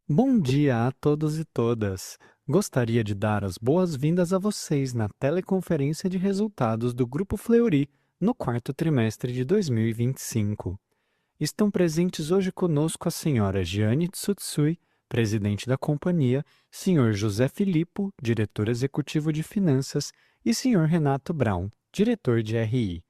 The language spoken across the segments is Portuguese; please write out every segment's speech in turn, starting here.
Bom dia a todos e todas! Gostaria de dar as boas-vindas a vocês na teleconferência de resultados do Grupo Fleury no quarto trimestre de 2025. Estão presentes hoje conosco a senhora Giane Tsutsui, presidente da companhia, senhor José Filippo, diretor executivo de finanças, e senhor Renato Braun, diretor de RI.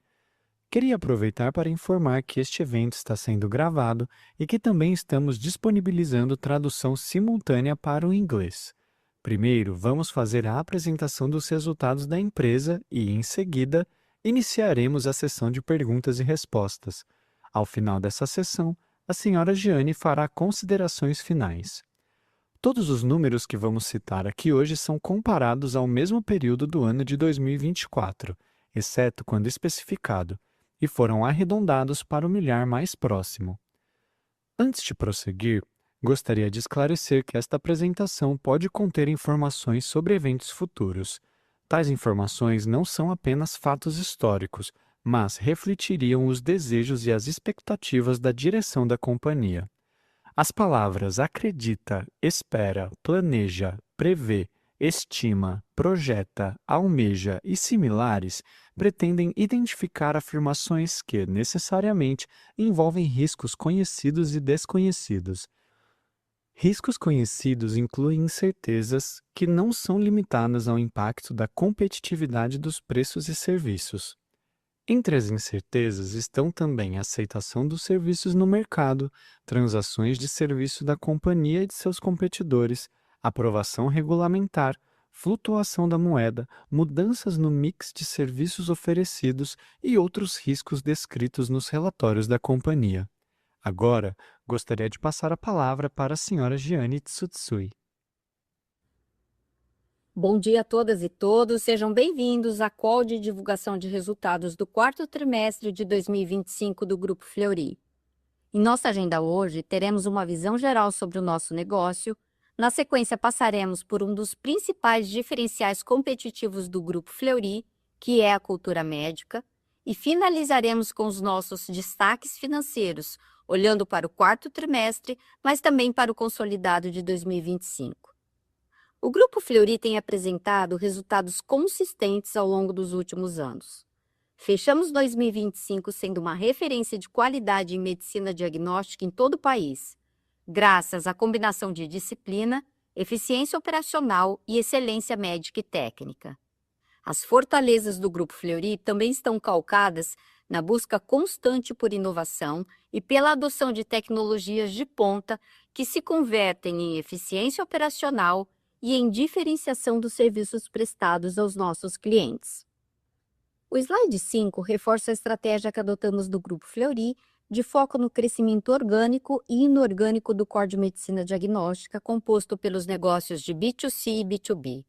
Queria aproveitar para informar que este evento está sendo gravado e que também estamos disponibilizando tradução simultânea para o inglês. Primeiro, vamos fazer a apresentação dos resultados da empresa e, em seguida, iniciaremos a sessão de perguntas e respostas. Ao final dessa sessão, a senhora Giane fará considerações finais. Todos os números que vamos citar aqui hoje são comparados ao mesmo período do ano de 2024, exceto quando especificado, e foram arredondados para o milhar mais próximo. Antes de prosseguir, gostaria de esclarecer que esta apresentação pode conter informações sobre eventos futuros. Tais informações não são apenas fatos históricos, mas refletiriam os desejos e as expectativas da direção da companhia. As palavras acredita, espera, planeja, prevê, estima, projeta, almeja e similares pretendem identificar afirmações que, necessariamente, envolvem riscos conhecidos e desconhecidos. Riscos conhecidos incluem incertezas que não são limitadas ao impacto da competitividade dos preços e serviços. Entre as incertezas estão também a aceitação dos serviços no mercado, transações de serviço da companhia e de seus competidores, aprovação regulamentar, flutuação da moeda, mudanças no mix de serviços oferecidos e outros riscos descritos nos relatórios da companhia. Agora, gostaria de passar a palavra para a senhora Giane Tsutsui. Bom dia a todas e todos, sejam bem-vindos à call de divulgação de resultados do quarto trimestre de 2025 do Grupo Fleury. Em nossa agenda hoje, teremos uma visão geral sobre o nosso negócio. Na sequência, passaremos por um dos principais diferenciais competitivos do Grupo Fleury, que é a cultura médica, e finalizaremos com os nossos destaques financeiros, olhando para o quarto trimestre, mas também para o consolidado de 2025. O Grupo Fleury tem apresentado resultados consistentes ao longo dos últimos anos. Fechamos 2025 sendo uma referência de qualidade em medicina diagnóstica em todo o país, graças à combinação de disciplina, eficiência operacional e excelência médica e técnica. As fortalezas do Grupo Fleury também estão calcadas na busca constante por inovação e pela adoção de tecnologias de ponta que se convertem em eficiência operacional e em diferenciação dos serviços prestados aos nossos clientes. O slide 5 reforça a estratégia que adotamos do Grupo Fleury de foco no crescimento orgânico e inorgânico do core de medicina diagnóstica composto pelos negócios de B2C e B2B.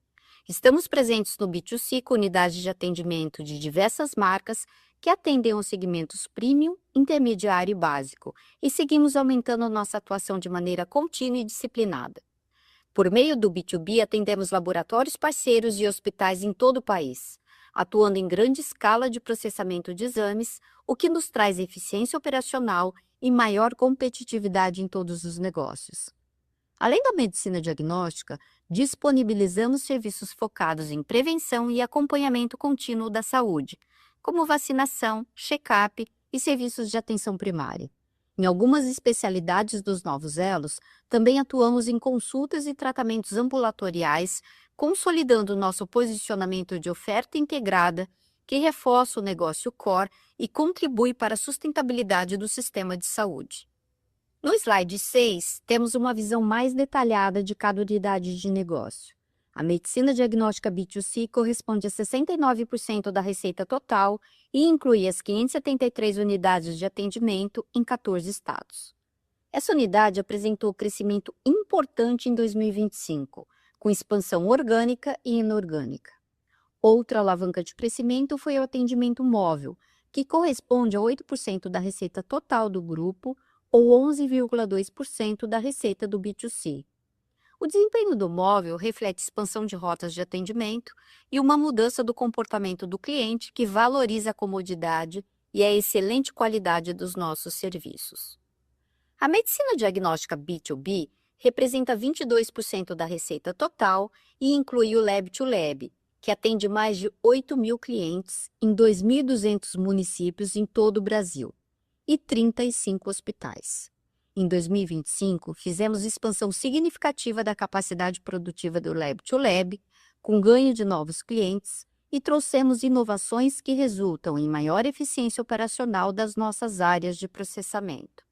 Estamos presentes no B2C com unidades de atendimento de diversas marcas que atendem aos segmentos premium, intermediário e básico, e seguimos aumentando nossa atuação de maneira contínua e disciplinada. Por meio do B2B, atendemos laboratórios parceiros e hospitais em todo o país, atuando em grande escala de processamento de exames, o que nos traz eficiência operacional e maior competitividade em todos os negócios. Além da medicina diagnóstica, disponibilizamos serviços focados em prevenção e acompanhamento contínuo da saúde, como vacinação, check-up e serviços de atenção primária. Em algumas especialidades dos novos elos, também atuamos em consultas e tratamentos ambulatoriais, consolidando nosso posicionamento de oferta integrada, que reforça o negócio core e contribui para a sustentabilidade do sistema de saúde. No slide 6, temos uma visão mais detalhada de cada unidade de negócio. A medicina diagnóstica B2C corresponde a 69% da receita total e inclui as 573 unidades de atendimento em 14 estados. Essa unidade apresentou crescimento importante em 2025, com expansão orgânica e inorgânica. Outra alavanca de crescimento foi o atendimento móvel, que corresponde a 8% da receita total do grupo ou 11,2% da receita do B2C. O desempenho do móvel reflete expansão de rotas de atendimento e uma mudança do comportamento do cliente que valoriza a comodidade e a excelente qualidade dos nossos serviços. A medicina diagnóstica B2B representa 22% da receita total e inclui o Lab-to-Lab, que atende mais de 8.000 clientes em 2.200 municípios em todo o Brasil e 35 hospitais. Em 2025, fizemos expansão significativa da capacidade produtiva do Lab-to-Lab, com ganho de novos clientes, e trouxemos inovações que resultam em maior eficiência operacional das nossas áreas de processamento.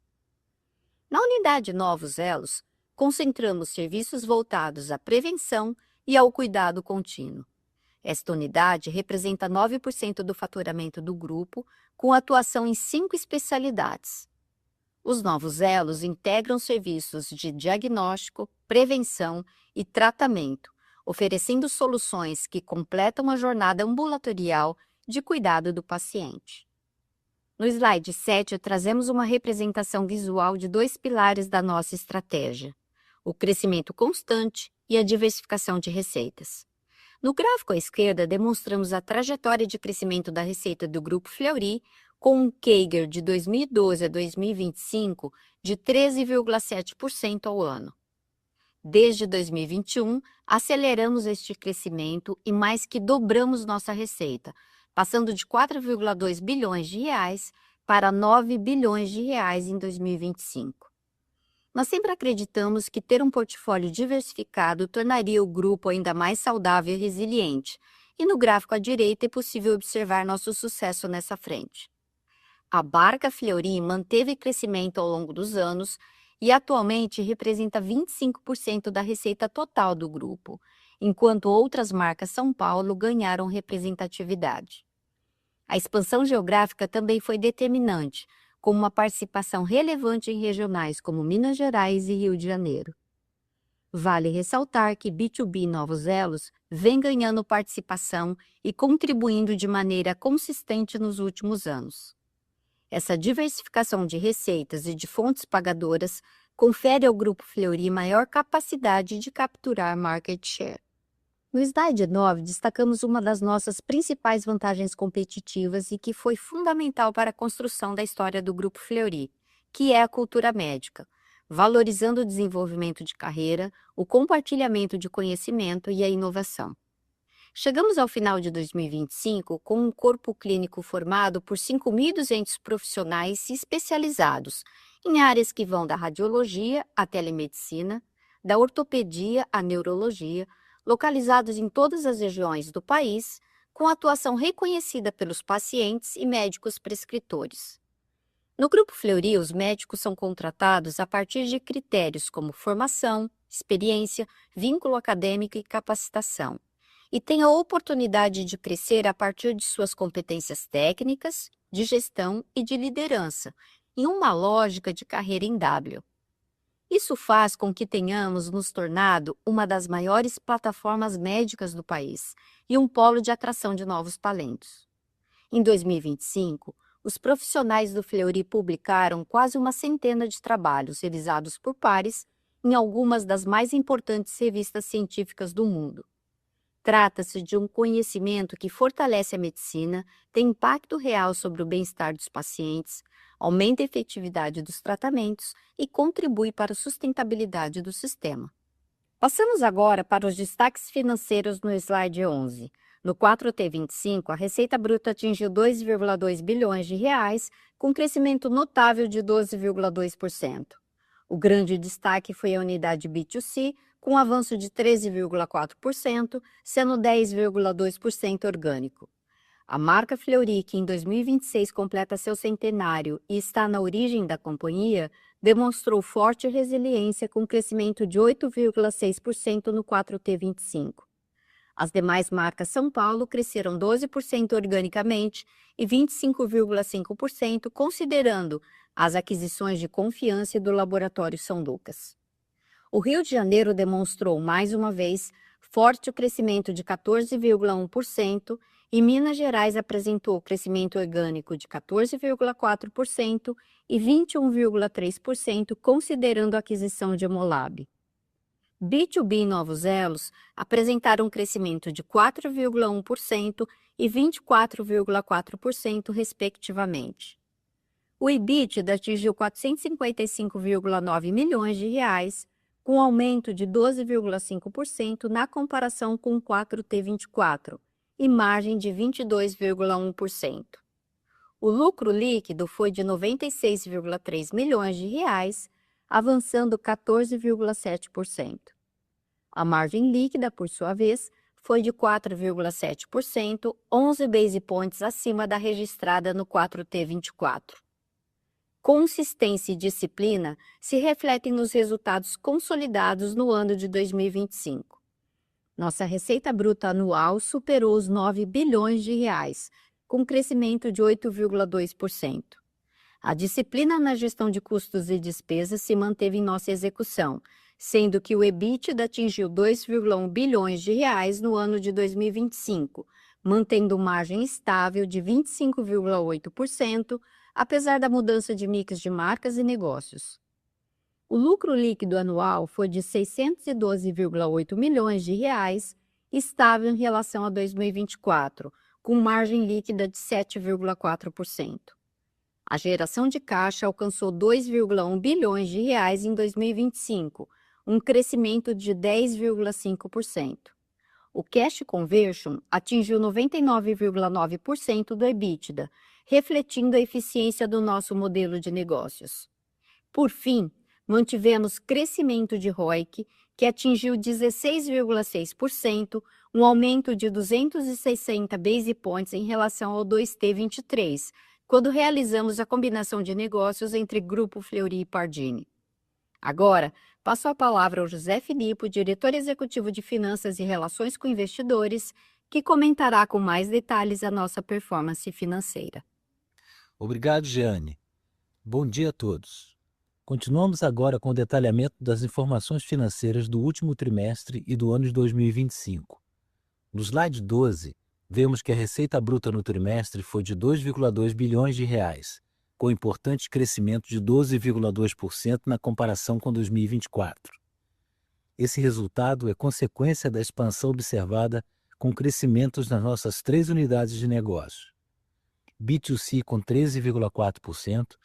Na unidade Novos Elos, concentramos serviços voltados à prevenção e ao cuidado contínuo. Esta unidade representa 9% do faturamento do grupo, com atuação em 5 especialidades. Os Novos Elos integram serviços de diagnóstico, prevenção e tratamento, oferecendo soluções que completam a jornada ambulatorial de cuidado do paciente. No slide 7, trazemos uma representação visual de 2 pilares da nossa estratégia: o crescimento constante e a diversificação de receitas. No gráfico à esquerda, demonstramos a trajetória de crescimento da receita do Grupo Fleury, com um CAGR de 2012 a 2025 de 13,7% ao ano. Desde 2021, aceleramos este crescimento e mais que dobramos nossa receita, passando de 4,2 bilhões de reais para 9 bilhões de reais em 2025. Nós sempre acreditamos que ter um portfólio diversificado tornaria o grupo ainda mais saudável e resiliente, e no gráfico à direita é possível observar nosso sucesso nessa frente. A Barca Fleury manteve crescimento ao longo dos anos e atualmente representa 25% da receita total do grupo, enquanto outras marcas São Paulo ganharam representatividade. A expansão geográfica também foi determinante, com uma participação relevante em regionais como Minas Gerais e Rio de Janeiro. Vale ressaltar que B2B Novos Elos vem ganhando participação e contribuindo de maneira consistente nos últimos anos. Essa diversificação de receitas e de fontes pagadoras confere ao Grupo Fleury maior capacidade de capturar market share. No slide 9, destacamos uma das nossas principais vantagens competitivas e que foi fundamental para a construção da história do Grupo Fleury, que é a cultura médica, valorizando o desenvolvimento de carreira, o compartilhamento de conhecimento e a inovação. Chegamos ao final de 2025 com um corpo clínico formado por 5.200 profissionais especializados em áreas que vão da radiologia à telemedicina, da ortopedia à neurologia, localizados em todas as regiões do país, com atuação reconhecida pelos pacientes e médicos prescritores. No Grupo Fleury, os médicos são contratados a partir de critérios como formação, experiência, vínculo acadêmico e capacitação, e têm a oportunidade de crescer a partir de suas competências técnicas, de gestão e de liderança, em uma lógica de carreira em W. Isso faz com que tenhamos nos tornado uma das maiores plataformas médicas do país e um polo de atração de novos talentos. Em 2025, os profissionais do Fleury publicaram quase uma centena de trabalhos revisados por pares em algumas das mais importantes revistas científicas do mundo. Trata-se de um conhecimento que fortalece a medicina, tem impacto real sobre o bem-estar dos pacientes, aumenta a efetividade dos tratamentos e contribui para a sustentabilidade do sistema. Passamos agora para os destaques financeiros no slide 11. No 4T25, a receita bruta atingiu 2,2 bilhões de reais, com crescimento notável de 12,2%. O grande destaque foi a unidade B2C, com avanço de 13,4%, sendo 10,2% orgânico. A marca Fleury, que em 2026 completa seu centenário e está na origem da companhia, demonstrou forte resiliência com crescimento de 8,6% no 4T25. As demais marcas São Paulo cresceram 12% organicamente e 25,5% considerando as aquisições de confiança do Laboratório São Lucas. O Rio de Janeiro demonstrou, mais uma vez, forte crescimento de 14,1% e Minas Gerais apresentou crescimento orgânico de 14,4% e 21,3%, considerando a aquisição de Hemolab. B2B Novos Elos apresentaram um crescimento de 4,1% e 24,4%, respectivamente. O EBITDA atingiu 455,9 milhões de reais, com aumento de 12,5% na comparação com o 4T24 e margem de 22,1%. O lucro líquido foi de R$ 96,3 milhões, avançando 14,7%. A margem líquida, por sua vez, foi de 4,7%, 11 base points acima da registrada no 4T24. Consistência e disciplina se refletem nos resultados consolidados no ano de 2025. Nossa receita bruta anual superou os R$ 9 bilhões, com crescimento de 8,2%. A disciplina na gestão de custos e despesas se manteve em nossa execução, sendo que o EBITDA atingiu R$ 2,1 bilhões no ano de 2025, mantendo margem estável de 25,8%, apesar da mudança de mix de marcas e negócios. O lucro líquido anual foi de R$ 612,8 milhões, estável em relação a 2024, com margem líquida de 7,4%. A geração de caixa alcançou R$ 2,1 bilhões em 2025, um crescimento de 10,5%. O cash conversion atingiu 99,9% do EBITDA, refletindo a eficiência do nosso modelo de negócios. Por fim, mantivemos crescimento de ROIC, que atingiu 16,6%, um aumento de 260 base points em relação ao 2T23, quando realizamos a combinação de negócios entre Grupo Fleury e Pardini. Agora, passo a palavra ao José Filippo, diretor executivo de Finanças e Relações com Investidores, que comentará com mais detalhes a nossa performance financeira. Obrigado, Jeane. Bom dia a todos. Continuamos agora com o detalhamento das informações financeiras do último trimestre e do ano de 2025. No slide 12, vemos que a receita bruta no trimestre foi de R$ 2,2 bilhões, com importante crescimento de 12,2% na comparação com 2024. Esse resultado é consequência da expansão observada com crescimentos nas nossas 3 unidades de negócio. B2C com 13,4%,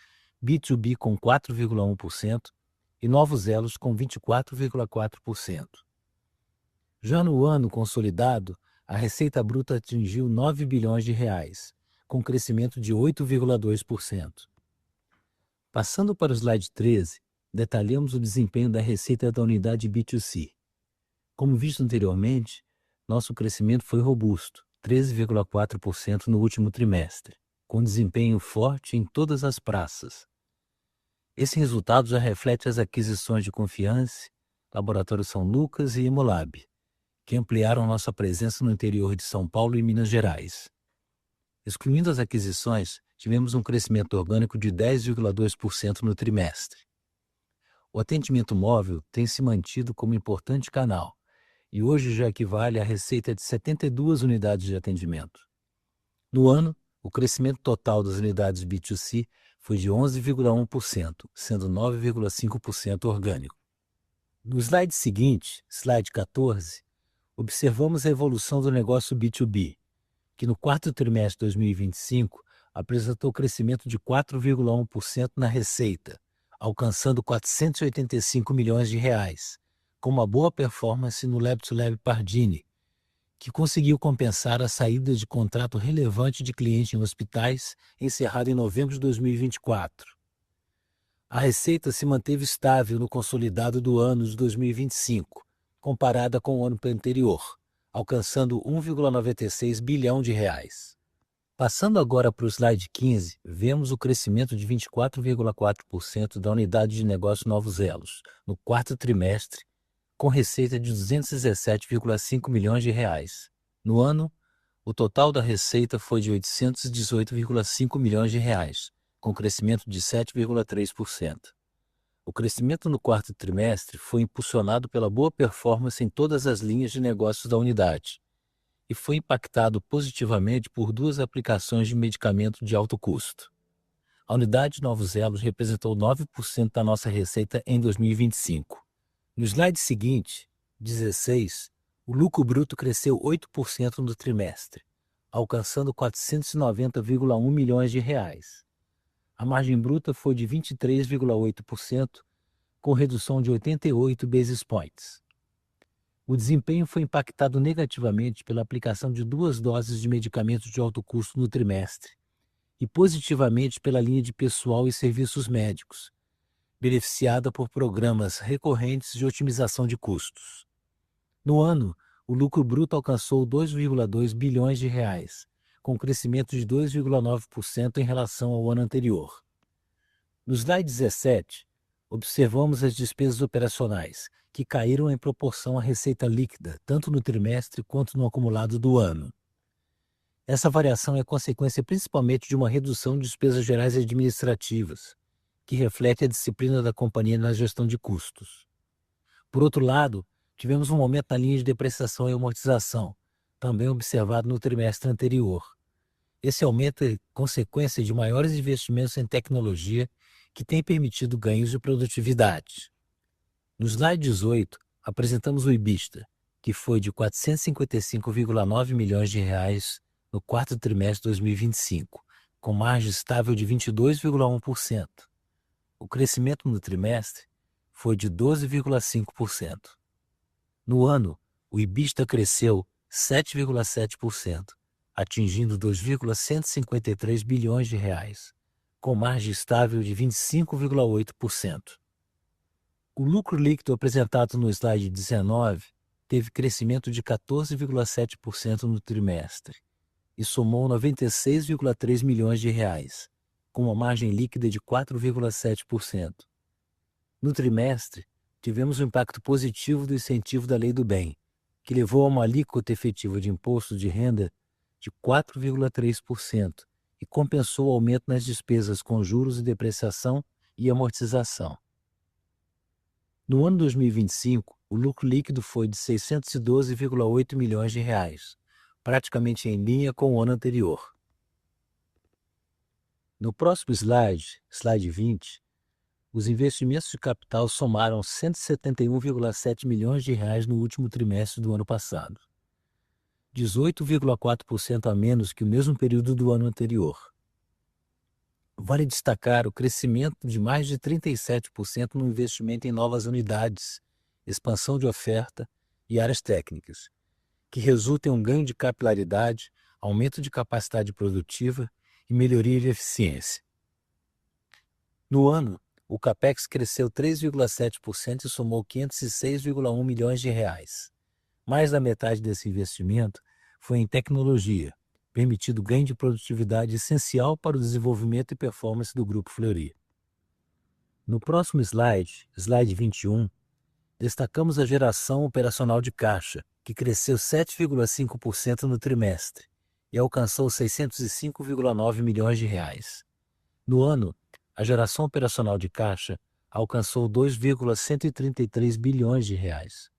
B2B com 4,1% e Novos Elos com 24,4%. Já no ano consolidado, a receita bruta atingiu R$ 9 bilhões, com crescimento de 8,2%. Passando para o slide 13, detalhamos o desempenho da receita da unidade B2C. Como visto anteriormente, nosso crescimento foi robusto, 13,4% no último trimestre, com desempenho forte em todas as praças. Esse resultado já reflete as aquisições de Confiance, Laboratório São Lucas e Hemolab, que ampliaram nossa presença no interior de São Paulo e Minas Gerais. Excluindo as aquisições, tivemos um crescimento orgânico de 10,2% no trimestre. O atendimento móvel tem se mantido como importante canal e hoje já equivale à receita de 72 unidades de atendimento. No ano, o crescimento total das unidades B2C foi de 11,1%, sendo 9,5% orgânico. No slide seguinte, slide 14, observamos a evolução do negócio B2B, que no quarto trimestre de 2025 apresentou crescimento de 4,1% na receita, alcançando R$ 485 milhões, com uma boa performance no Lab-to-Lab Pardini, que conseguiu compensar a saída de contrato relevante de cliente em hospitais encerrado em novembro de 2024. A receita se manteve estável no consolidado do ano de 2025, comparada com o ano anterior, alcançando R$ 1,96 bilhão. Passando agora para o slide 15, vemos o crescimento de 24,4% da unidade de negócio Novos Elos, no quarto trimestre, com receita de R$ 217,5 milhões. No ano, o total da receita foi de R$ 818,5 milhões, com crescimento de 7,3%. O crescimento no quarto trimestre foi impulsionado pela boa performance em todas as linhas de negócios da unidade e foi impactado positivamente por 2 aplicações de medicamento de alto custo. A unidade Novos Elos representou 9% da nossa receita em 2025. No slide seguinte, 16, o lucro bruto cresceu 8% no trimestre, alcançando R$ 490,1 milhões. A margem bruta foi de 23,8%, com redução de 88 basis points. O desempenho foi impactado negativamente pela aplicação de 2 doses de medicamentos de alto custo no trimestre e positivamente pela linha de pessoal e serviços médicos, beneficiada por programas recorrentes de otimização de custos. No ano, o lucro bruto alcançou 2,2 bilhões de reais, com crescimento de 2,9% em relação ao ano anterior. No slide 17, observamos as despesas operacionais, que caíram em proporção à receita líquida, tanto no trimestre quanto no acumulado do ano. Essa variação é consequência principalmente de uma redução de despesas gerais e administrativas, que reflete a disciplina da companhia na gestão de custos. Por outro lado, tivemos um aumento na linha de depreciação e amortização, também observado no trimestre anterior. Esse aumento é consequência de maiores investimentos em tecnologia que têm permitido ganhos de produtividade. No slide 18, apresentamos o EBITDA, que foi de 455,9 milhões de reais no quarto trimestre de 2025, com margem estável de 22,1%. O crescimento no trimestre foi de 12,5%. No ano, o EBITDA cresceu 7,7%, atingindo 2,153 bilhões de reais, com margem estável de 25,8%. O lucro líquido apresentado no slide 19 teve crescimento de 14,7% no trimestre e somou 96,3 milhões de reais, com uma margem líquida de 4,7%. No trimestre, tivemos um impacto positivo do incentivo da Lei do Bem, que levou a uma alíquota efetiva de imposto de renda de 4,3% e compensou o aumento nas despesas com juros e depreciação e amortização. No ano 2025, o lucro líquido foi de 612,8 milhões de reais, praticamente em linha com o ano anterior. No próximo slide, slide 20, os investimentos de capital somaram 171,7 milhões de reais no último trimestre do ano passado, 18,4% a menos que o mesmo período do ano anterior. Vale destacar o crescimento de mais de 37% no investimento em novas unidades, expansão de oferta e áreas técnicas, que resulta em um ganho de capilaridade, aumento de capacidade produtiva e melhoria de eficiência. No ano, o CAPEX cresceu 3,7% e somou 506,1 milhões de reais. Mais da metade desse investimento foi em tecnologia, permitindo ganho de produtividade essencial para o desenvolvimento e performance do Grupo Fleury. No próximo slide, slide 21, destacamos a geração operacional de caixa, que cresceu 7,5% no trimestre e alcançou 605,9 milhões de reais. No ano, a geração operacional de caixa alcançou 2,133 bilhões de reais.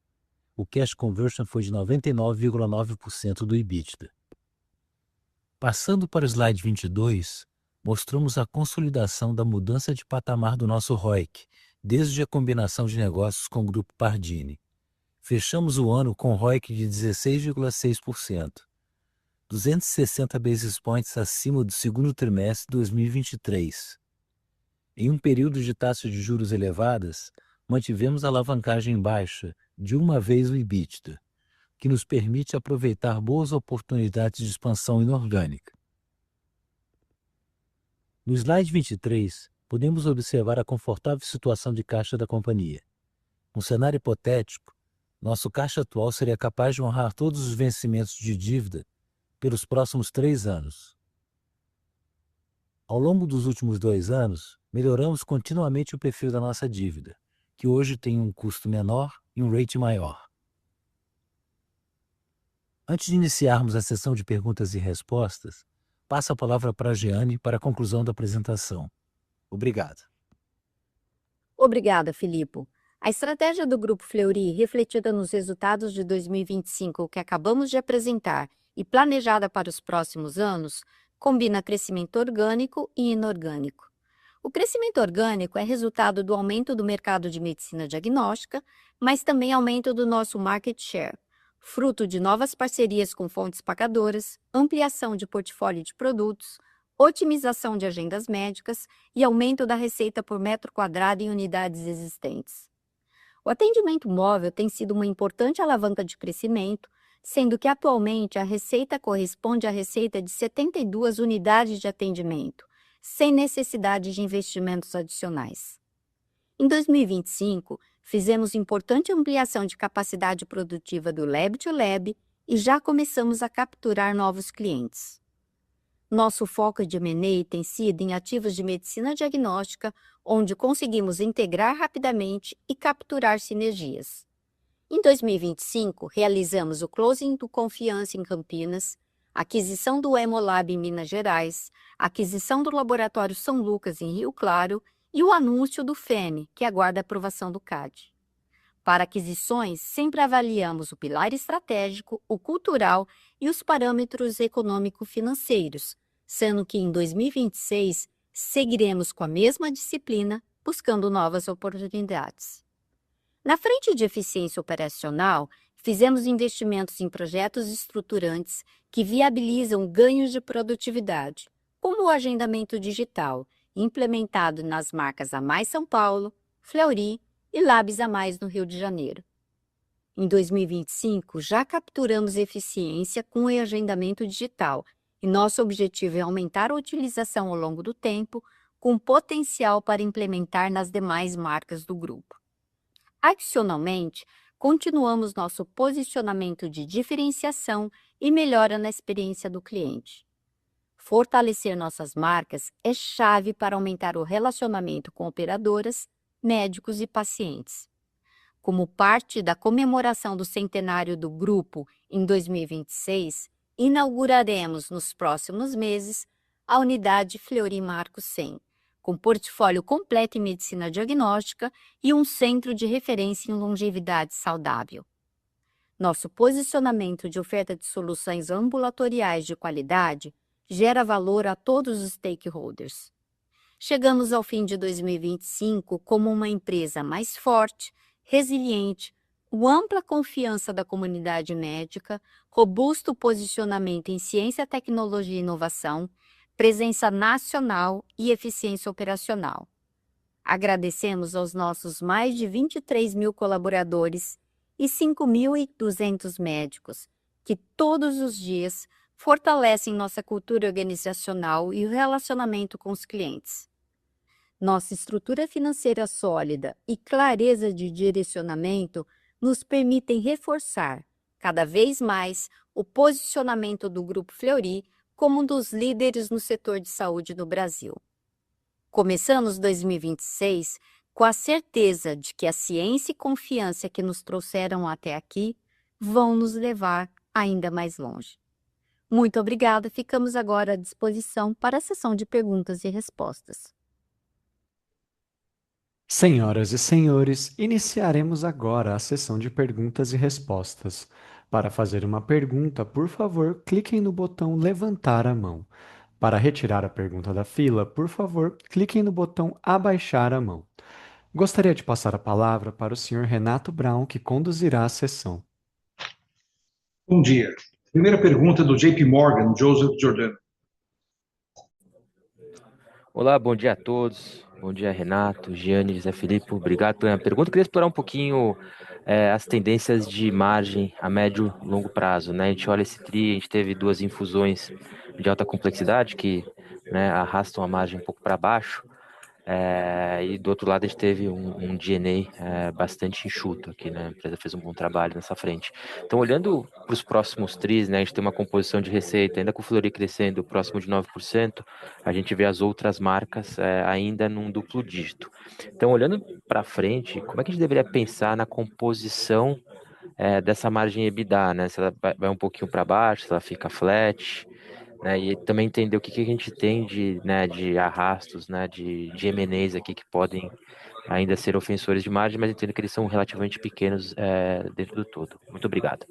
O cash conversion foi de 99,9% do EBITDA. Passando para o slide 22, mostramos a consolidação da mudança de patamar do nosso ROIC, desde a combinação de negócios com o Grupo Pardini. Fechamos o ano com ROIC de 16,6%, 260 basis points acima do segundo trimestre de 2023. Em um período de taxas de juros elevadas, mantivemos a alavancagem baixa de uma vez o EBITDA, que nos permite aproveitar boas oportunidades de expansão inorgânica. No slide 23, podemos observar a confortável situação de caixa da companhia. Num cenário hipotético, nosso caixa atual seria capaz de honrar todos os vencimentos de dívida pelos próximos 3 anos. Ao longo dos últimos 2 anos, melhoramos continuamente o perfil da nossa dívida, que hoje tem um custo menor e um rate maior. Antes de iniciarmos a sessão de perguntas e respostas, passo a palavra para a Jeane para a conclusão da apresentação. Obrigado. Obrigada, Filippo. A estratégia do Grupo Fleury, refletida nos resultados de 2025 que acabamos de apresentar e planejada para os próximos anos, combina crescimento orgânico e inorgânico. O crescimento orgânico é resultado do aumento do mercado de medicina diagnóstica, mas também aumento do nosso market share, fruto de novas parcerias com fontes pagadoras, ampliação de portfólio de produtos, otimização de agendas médicas e aumento da receita por metro quadrado em unidades existentes. O atendimento móvel tem sido uma importante alavanca de crescimento, sendo que atualmente a receita corresponde à receita de 72 unidades de atendimento, sem necessidade de investimentos adicionais. Em 2025, fizemos importante ampliação de capacidade produtiva do Lab to Lab e já começamos a capturar novos clientes. Nosso foco de M&A tem sido em ativos de medicina diagnóstica, onde conseguimos integrar rapidamente e capturar sinergias. Em 2025, realizamos o closing do Confiança em Campinas, aquisição do Hemolab em Minas Gerais, aquisição do Laboratório São Lucas em Rio Claro e o anúncio do FEME, que aguarda a aprovação do CAD. Para aquisições, sempre avaliamos o pilar estratégico, o cultural e os parâmetros econômico-financeiros, sendo que em 2026 seguiremos com a mesma disciplina, buscando novas oportunidades. Na frente de eficiência operacional, fizemos investimentos em projetos estruturantes que viabilizam ganhos de produtividade, como o agendamento digital, implementado nas marcas A Mais São Paulo, Fleury e Labs A Mais no Rio de Janeiro. Em 2025, já capturamos eficiência com o agendamento digital, e nosso objetivo é aumentar a utilização ao longo do tempo, com potencial para implementar nas demais marcas do grupo. Adicionalmente, continuamos nosso posicionamento de diferenciação e melhora na experiência do cliente. Fortalecer nossas marcas é chave para aumentar o relacionamento com operadoras, médicos e pacientes. Como parte da comemoração do centenário do grupo em 2026, inauguraremos nos próximos meses a unidade Fleury Marco 100, com portfólio completo em medicina diagnóstica e um centro de referência em longevidade saudável. Nosso posicionamento de oferta de soluções ambulatoriais de qualidade gera valor a todos os stakeholders. Chegamos ao fim de 2025 como uma empresa mais forte, resiliente, com ampla confiança da comunidade médica, robusto posicionamento em ciência, tecnologia e inovação, presença nacional e eficiência operacional. Agradecemos aos nossos mais de 23 mil colaboradores e 5.200 médicos, que todos os dias fortalecem nossa cultura organizacional e o relacionamento com os clientes. Nossa estrutura financeira sólida e clareza de direcionamento nos permitem reforçar, cada vez mais, o posicionamento do Grupo Fleury como um dos líderes no setor de saúde no Brasil. Começamos 2026 com a certeza de que a ciência e confiança que nos trouxeram até aqui vão nos levar ainda mais longe. Muito obrigada, ficamos agora à disposição para a sessão de perguntas e respostas. Senhoras e senhores, iniciaremos agora a sessão de perguntas e respostas. Para fazer uma pergunta, por favor, cliquem no botão levantar a mão. Para retirar a pergunta da fila, por favor, cliquem no botão abaixar a mão. Gostaria de passar a palavra para o Sr. Renato Braun, que conduzirá a sessão. Bom dia. Primeira pergunta do JP Morgan, Joseph Giordano. Olá, bom dia a todos. Bom dia, Renato, Giane, José Filipe. Obrigado pela pergunta. Eu queria explorar um pouquinho as tendências de margem a médio e longo prazo, né? A gente olha esse TRI, a gente teve 2 infusões de alta complexidade que, né, arrastam a margem um pouco para baixo. E do outro lado a gente teve um G&A bastante enxuto aqui, né? A empresa fez um bom trabalho nessa frente. Então, olhando para os próximos TRIs, né, a gente tem uma composição de receita, ainda com o Fleury crescendo próximo de 9%, a gente vê as outras marcas ainda num duplo dígito. Então, olhando para frente, como é que a gente deveria pensar na composição dessa margem EBITDA, né? Se ela vai um pouquinho para baixo, se ela fica flat, né, e também entender o que a gente tem de arrastos, né, de M&As aqui que podem ainda ser ofensores de margem, mas entendo que eles são relativamente pequenos dentro do todo. Muito obrigado.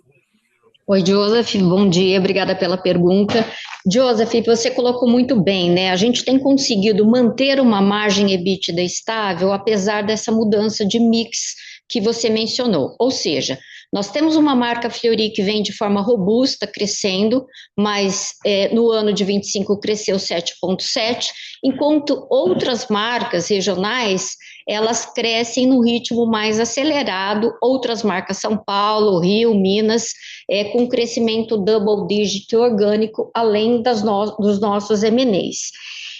Oi, Joseph, bom dia, obrigada pela pergunta. Joseph, você colocou muito bem, né? A gente tem conseguido manter uma margem EBITDA estável, apesar dessa mudança de mix que você mencionou, ou seja, nós temos uma marca Fleury que vem de forma robusta, crescendo, mas no ano de 25 cresceu 7,7, enquanto outras marcas regionais, elas crescem no ritmo mais acelerado, outras marcas São Paulo, Rio, Minas, com crescimento double digit orgânico, além dos nossos M&As.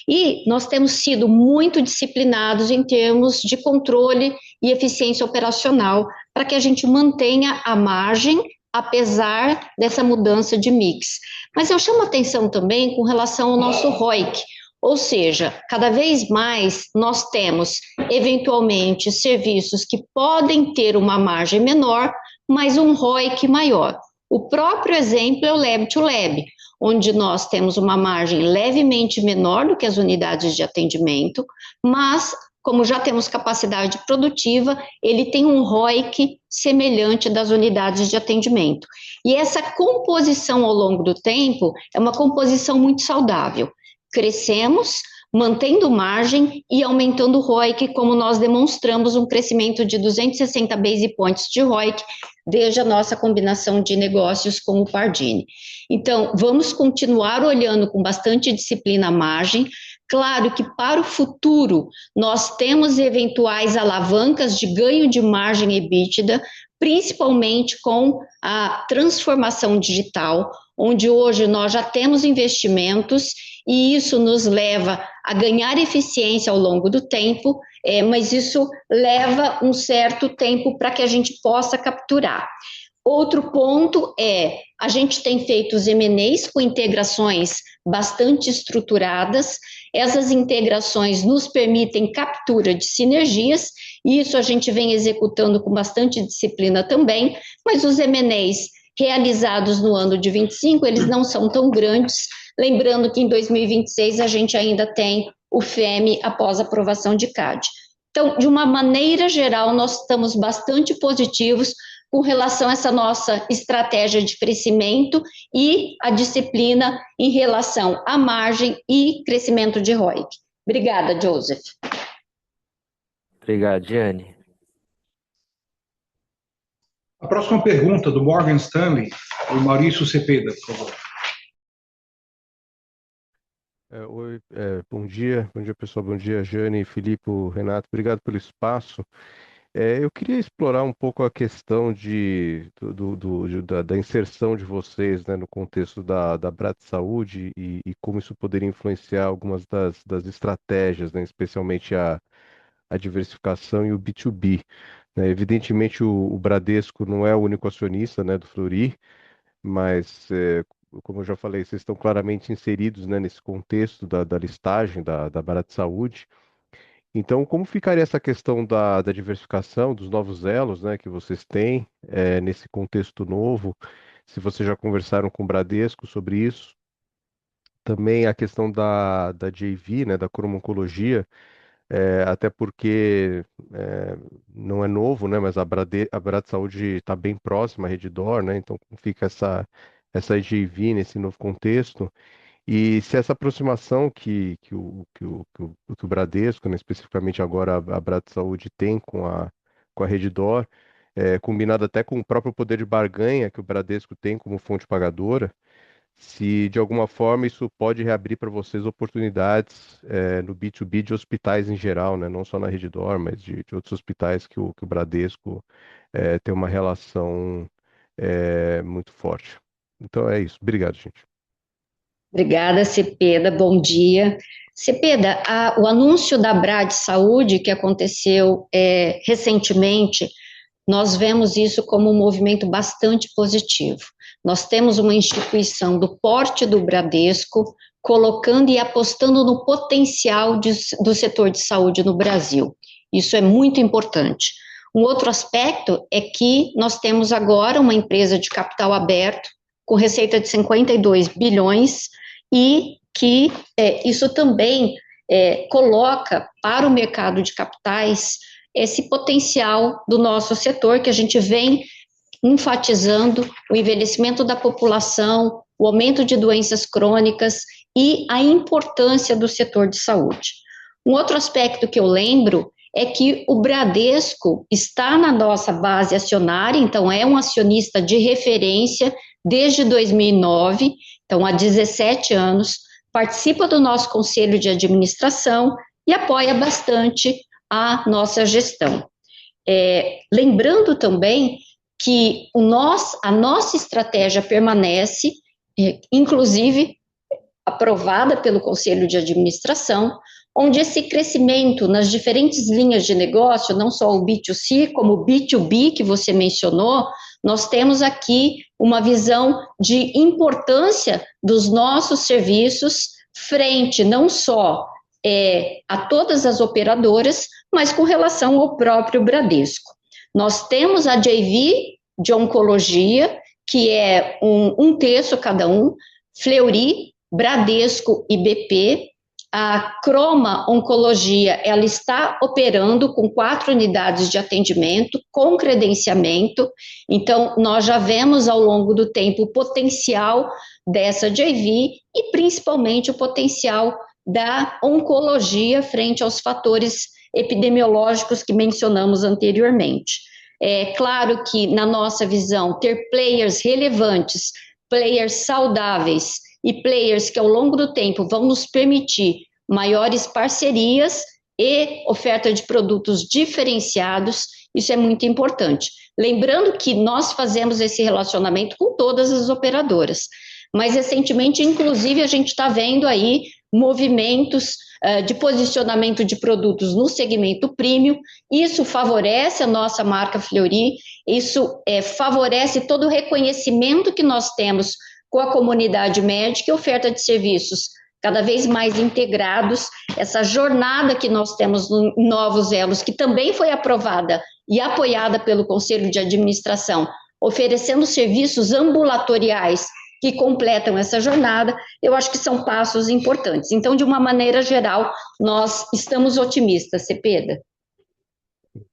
E nós temos sido muito disciplinados em termos de controle e eficiência operacional para que a gente mantenha a margem, apesar dessa mudança de mix. Mas eu chamo atenção também com relação ao nosso ROIC, ou seja, cada vez mais nós temos, eventualmente, serviços que podem ter uma margem menor, mas um ROIC maior. O próprio exemplo é o Lab to Lab, onde nós temos uma margem levemente menor do que as unidades de atendimento, mas, como já temos capacidade produtiva, ele tem um ROIC semelhante das unidades de atendimento. E essa composição ao longo do tempo é uma composição muito saudável. Crescemos, mantendo margem e aumentando o ROIC, como nós demonstramos um crescimento de 260 base points de ROIC desde a nossa combinação de negócios com o Pardini. Então, vamos continuar olhando com bastante disciplina a margem. Claro que para o futuro nós temos eventuais alavancas de ganho de margem EBITDA, principalmente com a transformação digital, onde hoje nós já temos investimentos e isso nos leva a ganhar eficiência ao longo do tempo, mas isso leva um certo tempo para que a gente possa capturar. Outro ponto a gente tem feito os M&As com integrações bastante estruturadas, essas integrações nos permitem captura de sinergias, e isso a gente vem executando com bastante disciplina também, mas os M&As realizados no ano de 25, eles não são tão grandes, lembrando que em 2026 a gente ainda tem o FEM após a aprovação de CAD. Então, de uma maneira geral, nós estamos bastante positivos com relação a essa nossa estratégia de crescimento e a disciplina em relação à margem e crescimento de ROIC. Obrigada, Joseph. Obrigado, Giane. A próxima pergunta do Morgan Stanley, o Maurício Cepeda, por favor. Bom dia pessoal, bom dia Jane, Filipe, Renato, obrigado pelo espaço. Eu queria explorar um pouco a questão da inserção de vocês, né, no contexto da Brat Saúde e como isso poderia influenciar algumas das estratégias, né, especialmente a diversificação e o B2B. Né? Evidentemente o Bradesco não é o único acionista, né, do Fleury, mas como eu já falei, vocês estão claramente inseridos, né, nesse contexto da listagem da Brat Saúde. Então, como ficaria essa questão da diversificação, dos novos elos, né, que vocês têm nesse contexto novo? Se vocês já conversaram com o Bradesco sobre isso. Também a questão da JV, né, da cromo-oncologia, até porque não é novo, né, mas a Brat Saúde está bem próxima à Redditor, né, então como fica essa JV nesse novo contexto? E se essa aproximação que o Bradesco, né, especificamente agora a Brat Saúde tem com a Redditor, combinado até com o próprio poder de barganha que o Bradesco tem como fonte pagadora, se de alguma forma isso pode reabrir para vocês oportunidades no B2B de hospitais em geral, né, não só na Redditor, mas de outros hospitais que o Bradesco tem uma relação muito forte. Então é isso. Obrigado, gente. Obrigada, Cepeda, bom dia. Cepeda, o anúncio da Brat Saúde, que aconteceu recentemente, nós vemos isso como um movimento bastante positivo. Nós temos uma instituição do porte do Bradesco, colocando e apostando no potencial do setor de saúde no Brasil. Isso é muito importante. Um outro aspecto é que nós temos agora uma empresa de capital aberto, com receita de 52 bilhões, e que isso também coloca para o mercado de capitais esse potencial do nosso setor, que a gente vem enfatizando o envelhecimento da população, o aumento de doenças crônicas e a importância do setor de saúde. Um outro aspecto que eu lembro é que o Bradesco está na nossa base acionária, então é um acionista de referência desde 2009, então há 17 anos, participa do nosso conselho de administração e apoia bastante a nossa gestão. Lembrando também que a nossa estratégia permanece, inclusive aprovada pelo conselho de administração, onde esse crescimento nas diferentes linhas de negócio, não só o B2C, como o B2B que você mencionou, nós temos aqui uma visão de importância dos nossos serviços frente não só a todas as operadoras, mas com relação ao próprio Bradesco. Nós temos a JV de oncologia, que é um terço cada um, Fleury, Bradesco e BP. A Croma Oncologia, ela está operando com 4 unidades de atendimento, com credenciamento, então nós já vemos ao longo do tempo o potencial dessa JV e principalmente o potencial da oncologia frente aos fatores epidemiológicos que mencionamos anteriormente. É claro que, na nossa visão, ter players relevantes, players saudáveis e players que ao longo do tempo vão nos permitir maiores parcerias e oferta de produtos diferenciados, isso é muito importante. Lembrando que nós fazemos esse relacionamento com todas as operadoras, mas recentemente, inclusive, a gente está vendo aí movimentos de posicionamento de produtos no segmento premium, isso favorece a nossa marca Fleury, isso favorece todo o reconhecimento que nós temos com a comunidade médica e oferta de serviços cada vez mais integrados, essa jornada que nós temos no Novos Elos, que também foi aprovada e apoiada pelo Conselho de Administração, oferecendo serviços ambulatoriais que completam essa jornada, eu acho que são passos importantes. Então, de uma maneira geral, nós estamos otimistas, Cepeda.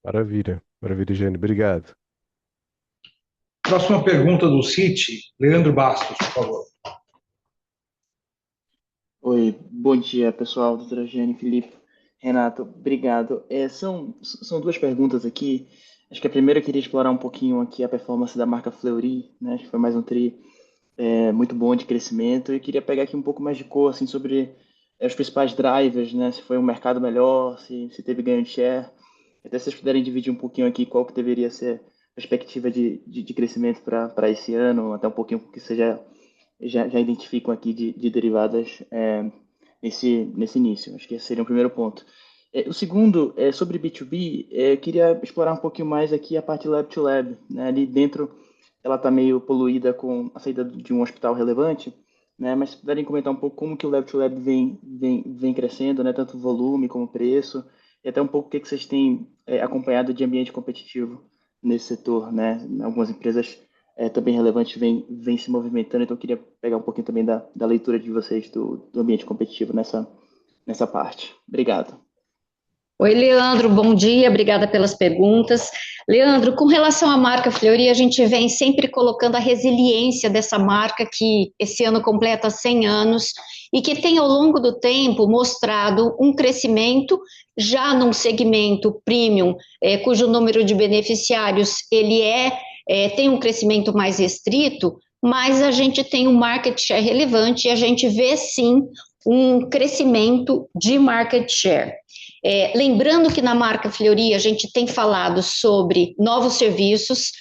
Maravilha, maravilha, Jane, obrigado. Próxima pergunta do Citi, Leandro Bastos, por favor. Oi, bom dia, pessoal, doutora Jane, Filipe, Renato, obrigado. São 2 perguntas aqui. Acho que a primeira eu queria explorar um pouquinho aqui a performance da marca Fleury, né? Acho que foi mais um tri muito bom de crescimento. E queria pegar aqui um pouco mais de cor, assim, sobre os principais drivers, né? Se foi um mercado melhor, se teve ganho de share. Até se vocês puderem dividir um pouquinho aqui qual que deveria ser a perspectiva de crescimento para esse ano, até um pouquinho que você já identificam aqui de derivadas nesse início. Acho que esse seria o primeiro ponto. O segundo, sobre B2B, eu queria explorar um pouquinho mais aqui a parte Lab to Lab, né? Ali dentro ela está meio poluída com a saída de um hospital relevante, né? Mas se puderem comentar um pouco como que o Lab to Lab vem crescendo, né? Tanto volume como preço, e até um pouco o que vocês têm acompanhado de ambiente competitivo nesse setor, né? Algumas empresas também relevantes vêm se movimentando, então eu queria pegar um pouquinho também da leitura de vocês do ambiente competitivo nessa parte. Obrigado. Oi, Leandro, bom dia, obrigada pelas perguntas. Leandro, com relação à marca Fleury, a gente vem sempre colocando a resiliência dessa marca que esse ano completa 100 anos e que tem ao longo do tempo mostrado um crescimento já num segmento premium, cujo número de beneficiários ele tem um crescimento mais restrito, mas a gente tem um market share relevante e a gente vê sim um crescimento de market share. Lembrando que na marca Fleury a gente tem falado sobre novos serviços,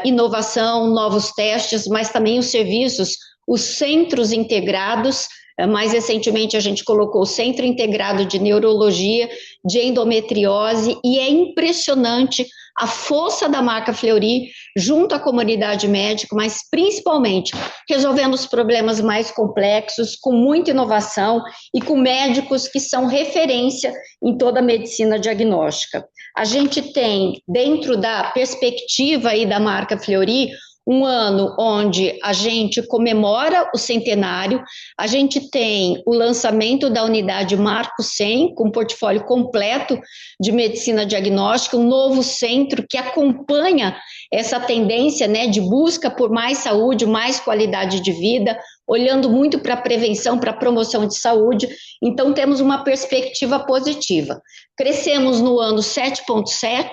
inovação, novos testes, mas também os serviços, os centros integrados. Mais recentemente a gente colocou o Centro Integrado de Neurologia, de Endometriose, e é impressionante a força da marca Fleury junto à comunidade médica, mas principalmente resolvendo os problemas mais complexos, com muita inovação e com médicos que são referência em toda a medicina diagnóstica. A gente tem, dentro da perspectiva aí da marca Fleury, um ano onde a gente comemora o centenário, a gente tem o lançamento da unidade Marco 100, com portfólio completo de medicina diagnóstica, um novo centro que acompanha essa tendência, né, de busca por mais saúde, mais qualidade de vida, olhando muito para a prevenção, para a promoção de saúde. Então, temos uma perspectiva positiva. Crescemos no ano 7,7%.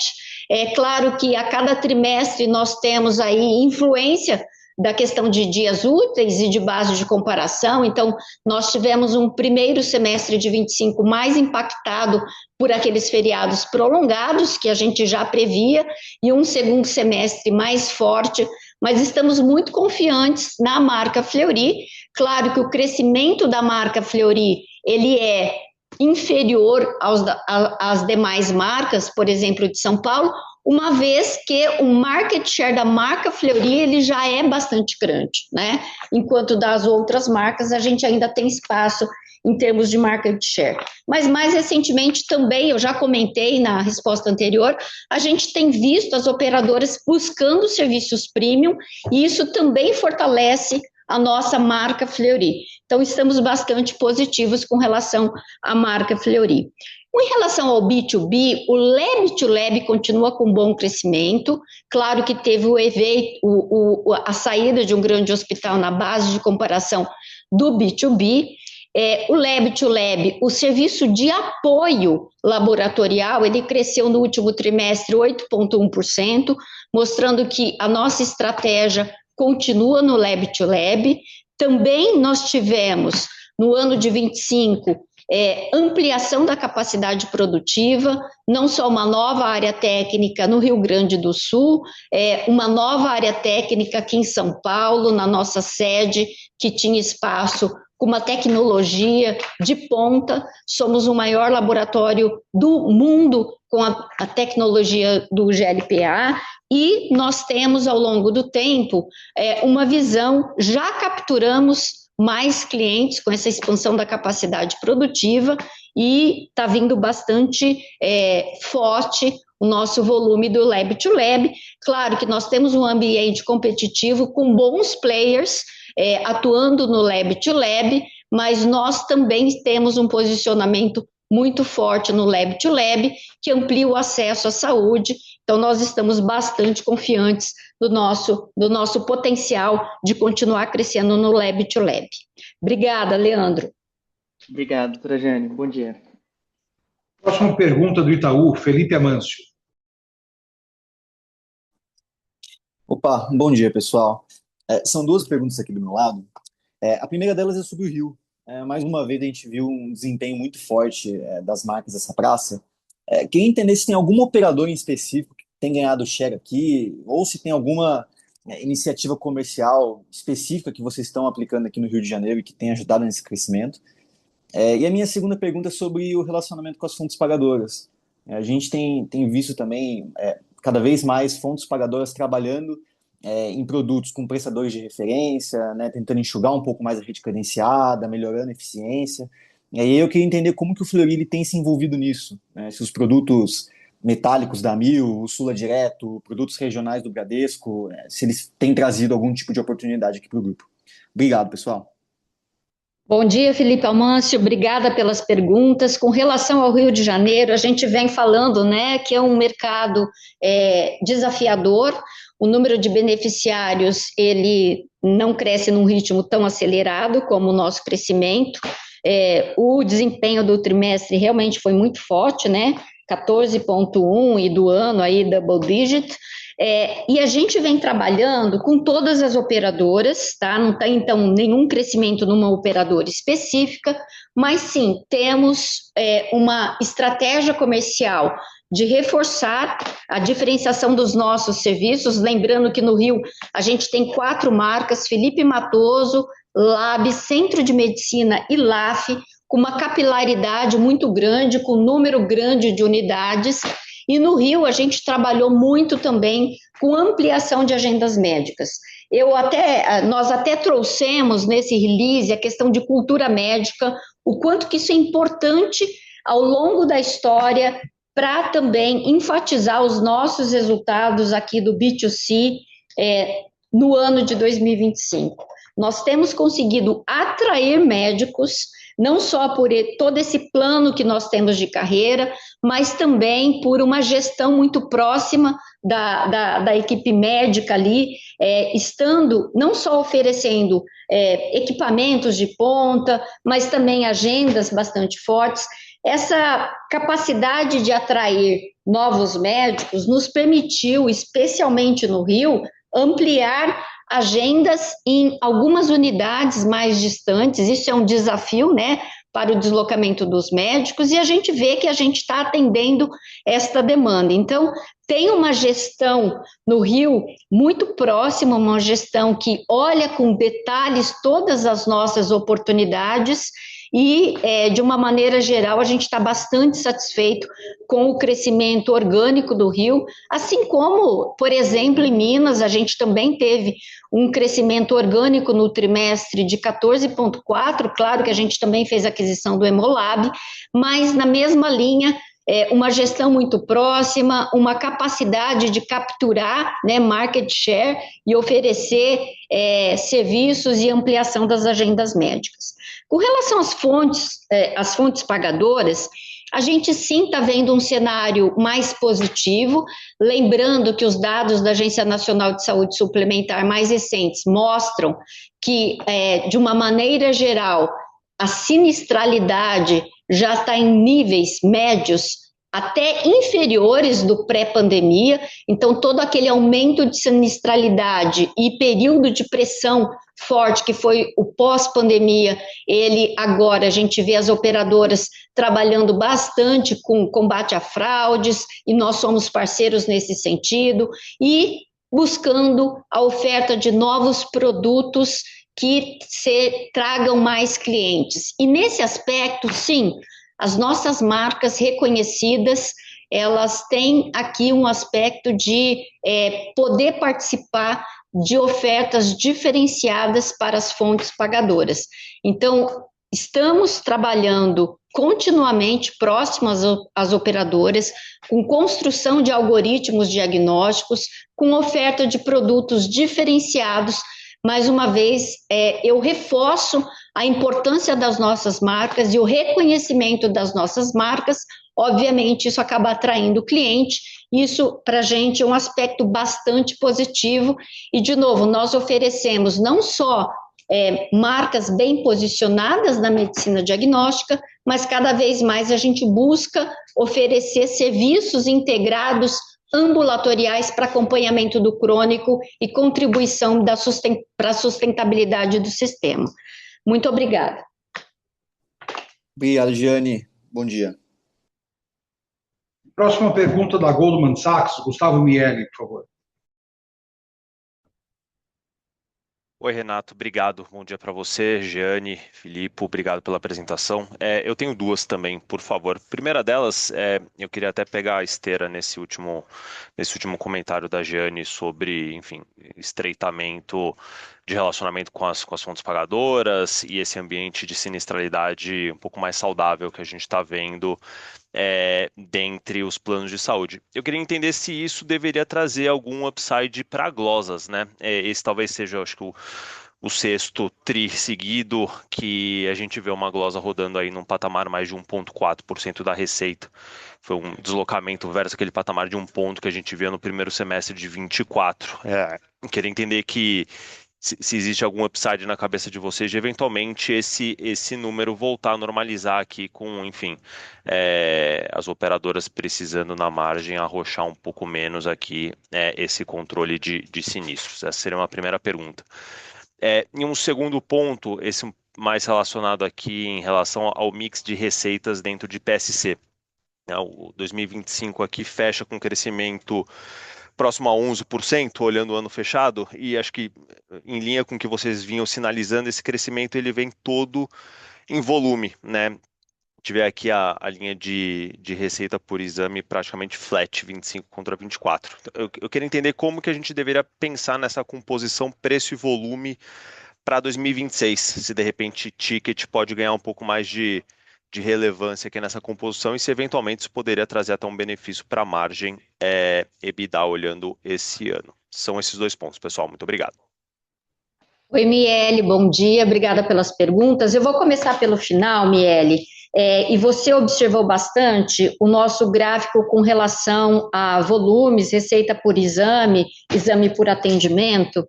É claro que a cada trimestre nós temos aí influência da questão de dias úteis e de base de comparação. Então, nós tivemos um primeiro semestre de 25 mais impactado por aqueles feriados prolongados que a gente já previa e um segundo semestre mais forte, mas estamos muito confiantes na marca Fleury. Claro que o crescimento da marca Fleury, ele é inferior às demais marcas, por exemplo, de São Paulo, uma vez que o market share da marca Fleury, ele já é bastante grande, né? Enquanto das outras marcas, a gente ainda tem espaço em termos de market share. Mas mais recentemente também, eu já comentei na resposta anterior, a gente tem visto as operadoras buscando serviços premium, e isso também fortalece a nossa marca Fleury. Então, estamos bastante positivos com relação à marca Fleury. Em relação ao B2B, o Lab to Lab continua com bom crescimento. Claro que teve a saída de um grande hospital na base de comparação do B2B. O Lab to Lab, o serviço de apoio laboratorial, ele cresceu no último trimestre 8,1%, mostrando que a nossa estratégia continua no Lab to Lab. Também nós tivemos, no ano de 25, ampliação da capacidade produtiva, não só uma nova área técnica no Rio Grande do Sul, uma nova área técnica aqui em São Paulo, na nossa sede, que tinha espaço com uma tecnologia de ponta. Somos o maior laboratório do mundo com a tecnologia do GLPA, e nós temos, ao longo do tempo, uma visão, já capturamos mais clientes com essa expansão da capacidade produtiva, e está vindo bastante forte o nosso volume do Lab to Lab. Claro que nós temos um ambiente competitivo com bons players atuando no Lab to Lab, mas nós também temos um posicionamento muito forte no Lab to Lab, que amplia o acesso à saúde. Então, nós estamos bastante confiantes do nosso potencial de continuar crescendo no Lab to Lab. Obrigada, Leandro. Obrigado, doutora Jane. Bom dia. Próxima pergunta do Itaú, Felipe Amâncio. Opa, bom dia, pessoal. São duas perguntas aqui do meu lado. A primeira delas é sobre o Rio. Mais uma vez a gente viu um desempenho muito forte das marcas dessa praça. Queria entender se tem algum operador em específico que tem ganhado share aqui, ou se tem alguma iniciativa comercial específica que vocês estão aplicando aqui no Rio de Janeiro e que tem ajudado nesse crescimento. E a minha segunda pergunta é sobre o relacionamento com as fontes pagadoras. A gente tem visto também cada vez mais fontes pagadoras trabalhando em produtos com prestadores de referência, né, tentando enxugar um pouco mais a rede credenciada, melhorando a eficiência. E aí eu queria entender como que o Fleury ele tem se envolvido nisso, né? Se os produtos metálicos da Mil, o Sula Direto, produtos regionais do Bradesco, se eles têm trazido algum tipo de oportunidade aqui para o grupo. Obrigado, pessoal. Bom dia, Felipe Amâncio, obrigada pelas perguntas. Com relação ao Rio de Janeiro, a gente vem falando, né, que é um mercado desafiador. O número de beneficiários, ele não cresce num ritmo tão acelerado como o nosso crescimento. O desempenho do trimestre realmente foi muito forte, né? 14,1 e do ano aí double digit. E a gente vem trabalhando com todas as operadoras, tá? Não tem, então, nenhum crescimento numa operadora específica, mas sim, temos uma estratégia comercial de reforçar a diferenciação dos nossos serviços, lembrando que no Rio a gente tem 4 marcas, Felipe Matoso, Lab, Centro de Medicina e LAF, com uma capilaridade muito grande, com um número grande de unidades. E no Rio a gente trabalhou muito também com ampliação de agendas médicas. Nós até trouxemos nesse release a questão de cultura médica, o quanto que isso é importante ao longo da história para também enfatizar os nossos resultados aqui do B2C, no ano de 2025. Nós temos conseguido atrair médicos, não só por todo esse plano que nós temos de carreira, mas também por uma gestão muito próxima da equipe médica ali, estando não só oferecendo equipamentos de ponta, mas também agendas bastante fortes. Essa capacidade de atrair novos médicos nos permitiu, especialmente no Rio, ampliar agendas em algumas unidades mais distantes. Isso é um desafio, né, para o deslocamento dos médicos, e a gente vê que a gente está atendendo esta demanda. Então, tem uma gestão no Rio muito próxima, uma gestão que olha com detalhes todas as nossas oportunidades e, de uma maneira geral, a gente está bastante satisfeito com o crescimento orgânico do Rio, assim como, por exemplo, em Minas, a gente também teve um crescimento orgânico no trimestre de 14,4%, claro que a gente também fez a aquisição do Hemolab, mas na mesma linha, uma gestão muito próxima, uma capacidade de capturar, né, market share e oferecer serviços e ampliação das agendas médicas. Com relação às fontes pagadoras, a gente sim está vendo um cenário mais positivo, lembrando que os dados da Agência Nacional de Saúde Suplementar mais recentes mostram que, de uma maneira geral, a sinistralidade já está em níveis médios até inferiores do pré-pandemia, então todo aquele aumento de sinistralidade e período de pressão forte que foi o pós-pandemia, ele agora a gente vê as operadoras trabalhando bastante com combate a fraudes, e nós somos parceiros nesse sentido, e buscando a oferta de novos produtos que tragam mais clientes. E nesse aspecto, sim, as nossas marcas reconhecidas, elas têm aqui um aspecto de poder participar de ofertas diferenciadas para as fontes pagadoras. Então, estamos trabalhando continuamente próximas às operadoras, com construção de algoritmos diagnósticos, com oferta de produtos diferenciados. Mais uma vez, eu reforço a importância das nossas marcas e o reconhecimento das nossas marcas. Obviamente, isso acaba atraindo o cliente. Isso, para a gente, é um aspecto bastante positivo. E, de novo, nós oferecemos não só marcas bem posicionadas na medicina diagnóstica, mas cada vez mais a gente busca oferecer serviços integrados ambulatoriais para acompanhamento do crônico e contribuição para a sustentabilidade do sistema. Muito obrigada. Obrigado, Giane. Bom dia. Próxima pergunta da Goldman Sachs, Gustavo Miele, por favor. Oi, Renato, obrigado. Bom dia para você, Giane, Filipe, obrigado pela apresentação. Eu tenho duas também, por favor. A primeira delas, eu queria até pegar a esteira nesse último comentário da Giane sobre, enfim, estreitamento de relacionamento com as fontes pagadoras e esse ambiente de sinistralidade um pouco mais saudável que a gente está vendo dentre os planos de saúde. Eu queria entender se isso deveria trazer algum upside para glosas, né? Esse talvez seja, acho que o sexto tri seguido que a gente vê uma glosa rodando aí num patamar mais de 1,4% da receita. Foi um deslocamento versus aquele patamar de 1 ponto que a gente via no primeiro semestre de 24. Eu queria entender se existe algum upside na cabeça de vocês de eventualmente esse número voltar a normalizar aqui com, enfim, as operadoras precisando na margem arrochar um pouco menos aqui esse controle de sinistros. Essa seria uma primeira pergunta. E um segundo ponto, esse mais relacionado aqui em relação ao mix de receitas dentro de PSC. O 2025 aqui fecha com crescimento próximo a 11%, olhando o ano fechado, e acho que em linha com o que vocês vinham sinalizando, esse crescimento ele vem todo em volume, né? Tiver aqui a linha de receita por exame praticamente flat, 25 contra 24. Eu queria entender como que a gente deveria pensar nessa composição preço e volume para 2026, se de repente ticket pode ganhar um pouco mais de relevância aqui nessa composição e se eventualmente isso poderia trazer até um benefício para a margem EBITDA olhando esse ano. São esses dois pontos, pessoal. Muito obrigado. Oi, Miele, bom dia, obrigada pelas perguntas. Eu vou começar pelo final, Miele, e você observou bastante o nosso gráfico com relação a volumes, receita por exame, exame por atendimento.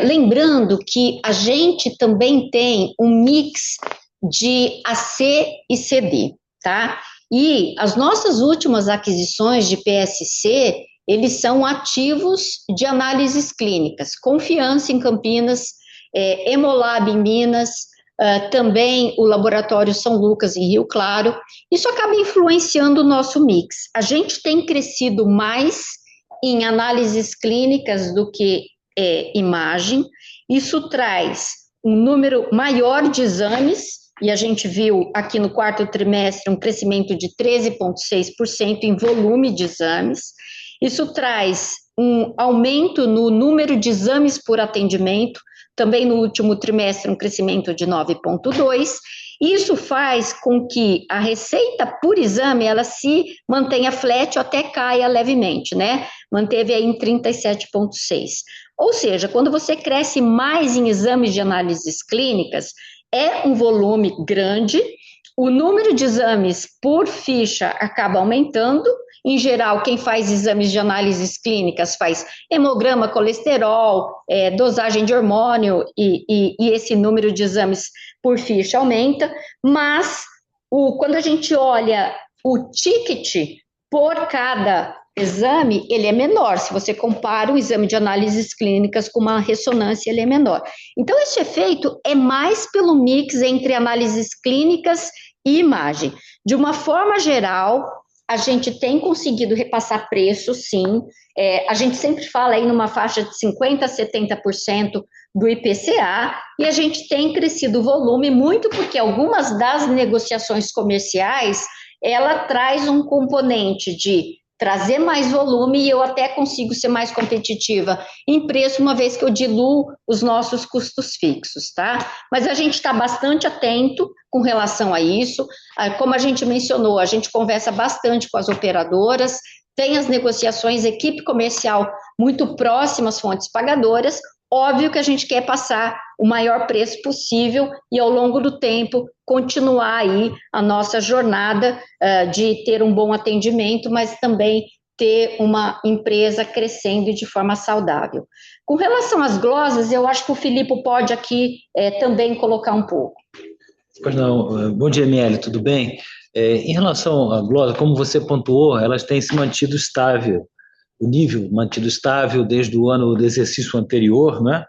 Lembrando que a gente também tem um mix de AC e CD, tá? E as nossas últimas aquisições de PSC, eles são ativos de análises clínicas, Confiança em Campinas, Hemolab em Minas, também o Laboratório São Lucas em Rio Claro. Isso acaba influenciando o nosso mix. A gente tem crescido mais em análises clínicas do que imagem. Isso traz um número maior de exames, e a gente viu aqui no quarto trimestre um crescimento de 13,6% em volume de exames. Isso traz um aumento no número de exames por atendimento, também no último trimestre um crescimento de 9,2%. Isso faz com que a receita por exame, ela se mantenha flat ou até caia levemente, né? Manteve aí em 37,6%. Ou seja, quando você cresce mais em exames de análises clínicas, é um volume grande, o número de exames por ficha acaba aumentando. Em geral, quem faz exames de análises clínicas faz hemograma, colesterol, dosagem de hormônio e esse número de exames por ficha aumenta, mas quando a gente olha o ticket por cada exame, ele é menor. Se você compara o exame de análises clínicas com uma ressonância, ele é menor. Então, esse efeito é mais pelo mix entre análises clínicas e imagem. De uma forma geral, a gente tem conseguido repassar preço, sim. A gente sempre fala aí numa faixa de 50% a 70% do IPCA, e a gente tem crescido o volume muito porque algumas das negociações comerciais, ela traz um componente de trazer mais volume, e eu até consigo ser mais competitiva em preço, uma vez que eu diluo os nossos custos fixos, tá? Mas a gente está bastante atento com relação a isso. Como a gente mencionou, a gente conversa bastante com as operadoras, tem as negociações, equipe comercial muito próxima às fontes pagadoras. Óbvio que a gente quer passar o maior preço possível e, ao longo do tempo, continuar aí a nossa jornada de ter um bom atendimento, mas também ter uma empresa crescendo de forma saudável. Com relação às glosas, eu acho que o Filipe pode aqui também colocar um pouco. Pois não. Bom dia, Miele, tudo bem? Em relação à glosa, como você pontuou, elas têm se mantido estável, o nível mantido estável desde o ano do exercício anterior, né?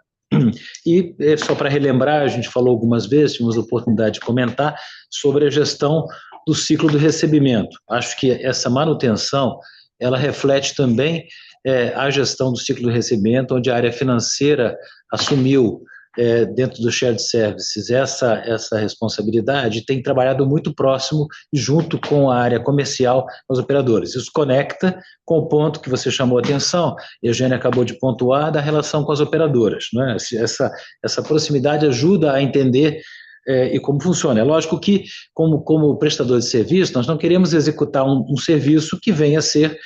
E só para relembrar, a gente falou algumas vezes, tivemos a oportunidade de comentar sobre a gestão do ciclo do recebimento. Acho que essa manutenção, ela reflete também a gestão do ciclo do recebimento, onde a área financeira assumiu dentro do Shared Services essa responsabilidade, tem trabalhado muito próximo junto com a área comercial, os operadores. Isso conecta com o ponto que você chamou a atenção, e a Eugênia acabou de pontuar, da relação com as operadoras, né? Essa proximidade ajuda a entender e como funciona. É lógico que, como prestador de serviço, nós não queremos executar um serviço que venha a ser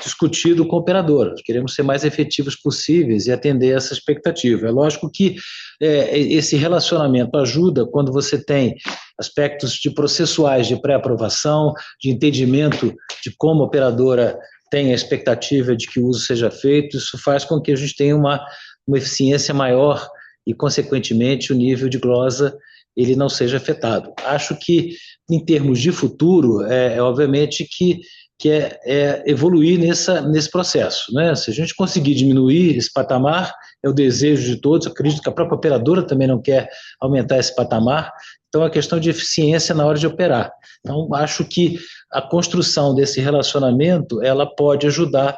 discutido com a operadora. Queremos ser mais efetivos possíveis e atender essa expectativa. É lógico que esse relacionamento ajuda quando você tem aspectos de processuais de pré-aprovação, de entendimento de como a operadora tem a expectativa de que o uso seja feito. Isso faz com que a gente tenha uma eficiência maior e, consequentemente, o nível de glosa ele não seja afetado. Acho que, em termos de futuro, obviamente que evoluir nesse processo, né? Se a gente conseguir diminuir esse patamar, é o desejo de todos. Acredito que a própria operadora também não quer aumentar esse patamar, então é questão de eficiência na hora de operar. Então, acho que a construção desse relacionamento, ela pode ajudar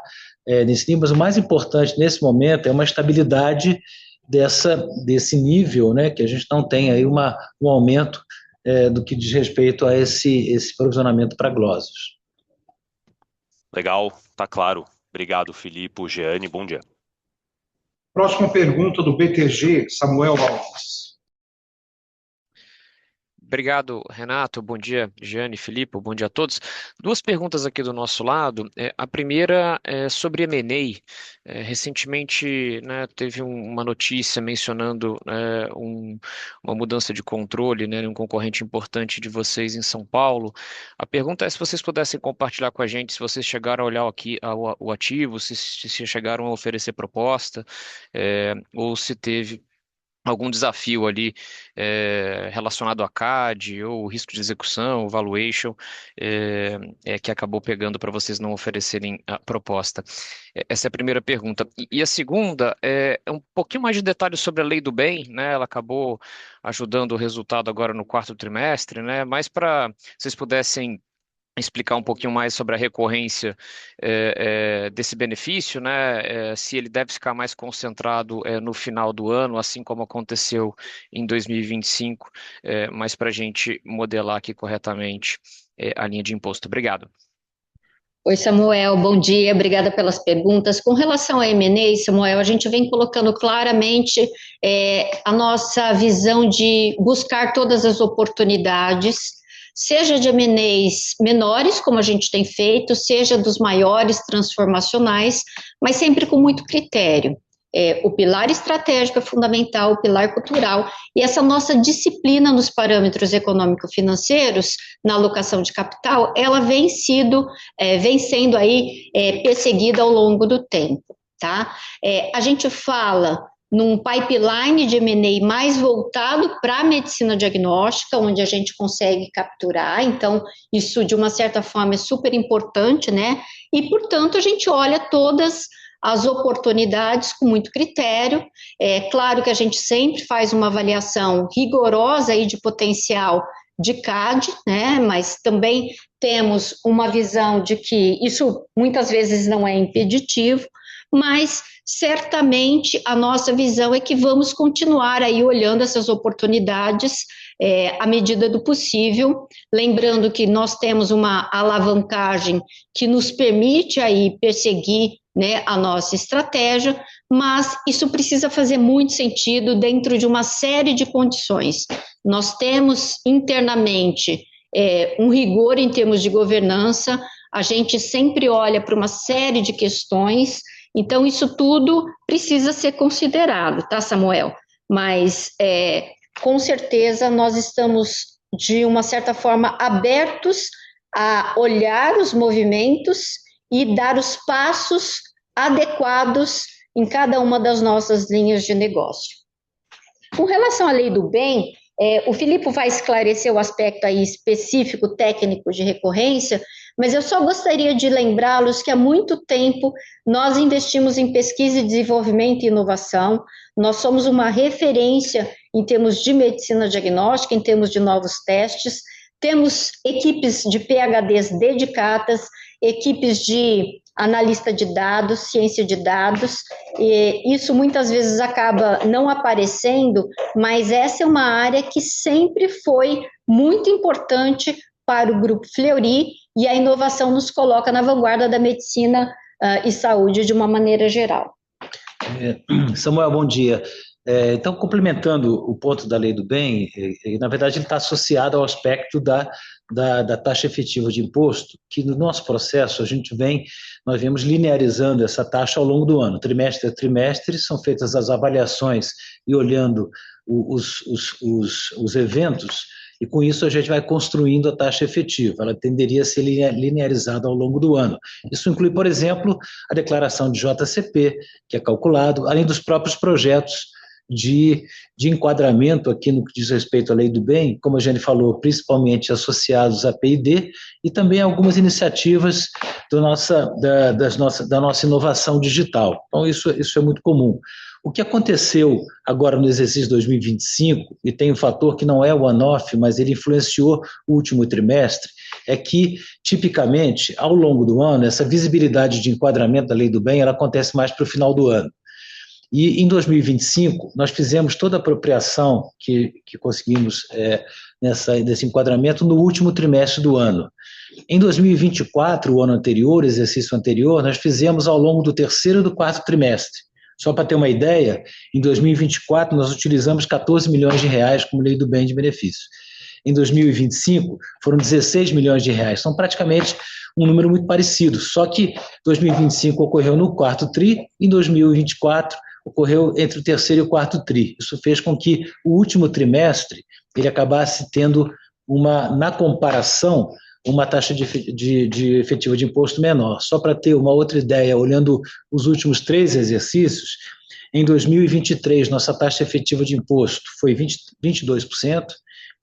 nesse nível, mas o mais importante nesse momento é uma estabilidade desse nível, né? Que a gente não tem aí um aumento do que diz respeito a esse provisionamento para glosas. Legal, tá claro. Obrigado, Filipe, Jeane, bom dia. Próxima pergunta do BTG, Samuel Alves. Obrigado, Renato. Bom dia, Jeane, Filipe, bom dia a todos. Duas perguntas aqui do nosso lado. A primeira é sobre M&A. Recentemente, né, teve uma notícia mencionando uma mudança de controle, né, um concorrente importante de vocês em São Paulo. A pergunta é se vocês pudessem compartilhar com a gente se vocês chegaram a olhar aqui o ativo, se chegaram a oferecer proposta, ou se teve algum desafio ali relacionado a CAD ou risco de execução, valuation, que acabou pegando para vocês não oferecerem a proposta. Essa é a primeira pergunta. E a segunda é um pouquinho mais de detalhes sobre a Lei do Bem, né? Ela acabou ajudando o resultado agora no quarto trimestre, né? Mas para vocês pudessem explicar um pouquinho mais sobre a recorrência desse benefício, né? Se ele deve ficar mais concentrado no final do ano, assim como aconteceu em 2025, mas para a gente modelar aqui corretamente a linha de imposto. Obrigado. Oi, Samuel, bom dia, obrigada pelas perguntas. Com relação a M&A, Samuel, a gente vem colocando claramente a nossa visão de buscar todas as oportunidades, seja de M&As menores, como a gente tem feito, seja dos maiores transformacionais, mas sempre com muito critério. O pilar estratégico é fundamental, o pilar cultural, e essa nossa disciplina nos parâmetros econômico-financeiros, na alocação de capital, ela vem sendo aí perseguida ao longo do tempo, tá? A gente fala num pipeline de M&A mais voltado para a medicina diagnóstica, onde a gente consegue capturar, então isso de uma certa forma é super importante, né? E, portanto, a gente olha todas as oportunidades com muito critério. É claro que a gente sempre faz uma avaliação rigorosa aí de potencial de CAD, né? Mas também temos uma visão de que isso muitas vezes não é impeditivo, mas certamente a nossa visão é que vamos continuar aí olhando essas oportunidades à medida do possível, lembrando que nós temos uma alavancagem que nos permite aí perseguir, né, a nossa estratégia, mas isso precisa fazer muito sentido dentro de uma série de condições. Nós temos internamente um rigor em termos de governança, a gente sempre olha para uma série de questões. Então, isso tudo precisa ser considerado, tá, Samuel? Mas, com certeza, nós estamos, de uma certa forma, abertos a olhar os movimentos e dar os passos adequados em cada uma das nossas linhas de negócio. Com relação à Lei do Bem, o Filipe vai esclarecer o aspecto aí específico, técnico de recorrência, mas eu só gostaria de lembrá-los que há muito tempo nós investimos em pesquisa e desenvolvimento e inovação, nós somos uma referência em termos de medicina diagnóstica, em termos de novos testes, temos equipes de PhDs dedicadas, equipes de analista de dados, ciência de dados, e isso muitas vezes acaba não aparecendo, mas essa é uma área que sempre foi muito importante para o Grupo Fleury, e a inovação nos coloca na vanguarda da medicina e saúde de uma maneira geral. Samuel, bom dia. Então, complementando o ponto da Lei do Bem, na verdade ele está associado ao aspecto da taxa efetiva de imposto, que no nosso processo nós vemos linearizando essa taxa ao longo do ano, trimestre a trimestre, são feitas as avaliações e olhando os eventos, e com isso a gente vai construindo a taxa efetiva, ela tenderia a ser linearizada ao longo do ano. Isso inclui, por exemplo, a declaração de JCP, que é calculado, além dos próprios projetos de enquadramento aqui no que diz respeito à Lei do Bem, como a Jane falou, principalmente associados à P&D, e também algumas iniciativas da nossa inovação digital. Então, isso é muito comum. O que aconteceu agora no exercício 2025, e tem um fator que não é o one-off, mas ele influenciou o último trimestre, é que, tipicamente, ao longo do ano, essa visibilidade de enquadramento da Lei do Bem, ela acontece mais para o final do ano. E em 2025, nós fizemos toda a apropriação que conseguimos nesse enquadramento no último trimestre do ano. Em 2024, o ano anterior, o exercício anterior, nós fizemos ao longo do terceiro e do quarto trimestre. Só para ter uma ideia, em 2024 nós utilizamos 14 milhões de reais como Lei do Bem de benefício. em 2025 foram 16 milhões de reais. São praticamente um número muito parecido, só que 2025 ocorreu no quarto TRI, em 2024 ocorreu entre o terceiro e o quarto TRI. Isso fez com que o último trimestre ele acabasse tendo na comparação, uma taxa de efetiva de imposto menor. Só para ter uma outra ideia, olhando os últimos 3 exercícios, em 2023, nossa taxa efetiva de imposto foi 22%,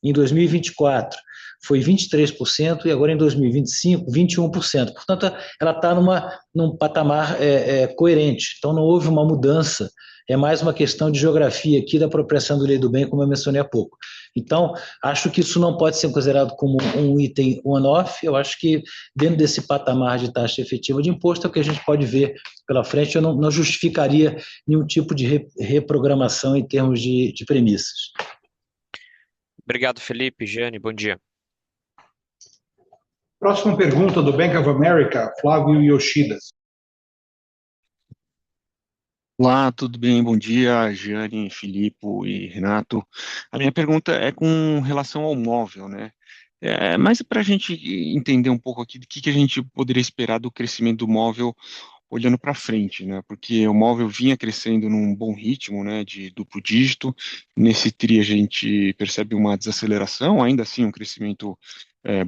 em 2024 foi 23% e agora em 2025, 21%. Portanto, ela está num patamar coerente. Então, não houve uma mudança. É mais uma questão de geografia aqui da apropriação da lei do bem, como eu mencionei há pouco. Então, acho que isso não pode ser considerado como um item one-off. Eu acho que dentro desse patamar de taxa efetiva de imposto é o que a gente pode ver pela frente. Eu não justificaria nenhum tipo de reprogramação em termos de premissas. Obrigado, Felipe. Jeane, bom dia. Próxima pergunta do Bank of America, Flávio Yoshida. Olá, tudo bem? Bom dia, Jeane, Filipe e Renato. A minha pergunta é com relação ao móvel, né? Mas para a gente entender um pouco aqui do que a gente poderia esperar do crescimento do móvel olhando para frente, né? Porque o móvel vinha crescendo num bom ritmo, né? De duplo dígito. Nesse TRI a gente percebe uma desaceleração, ainda assim um crescimento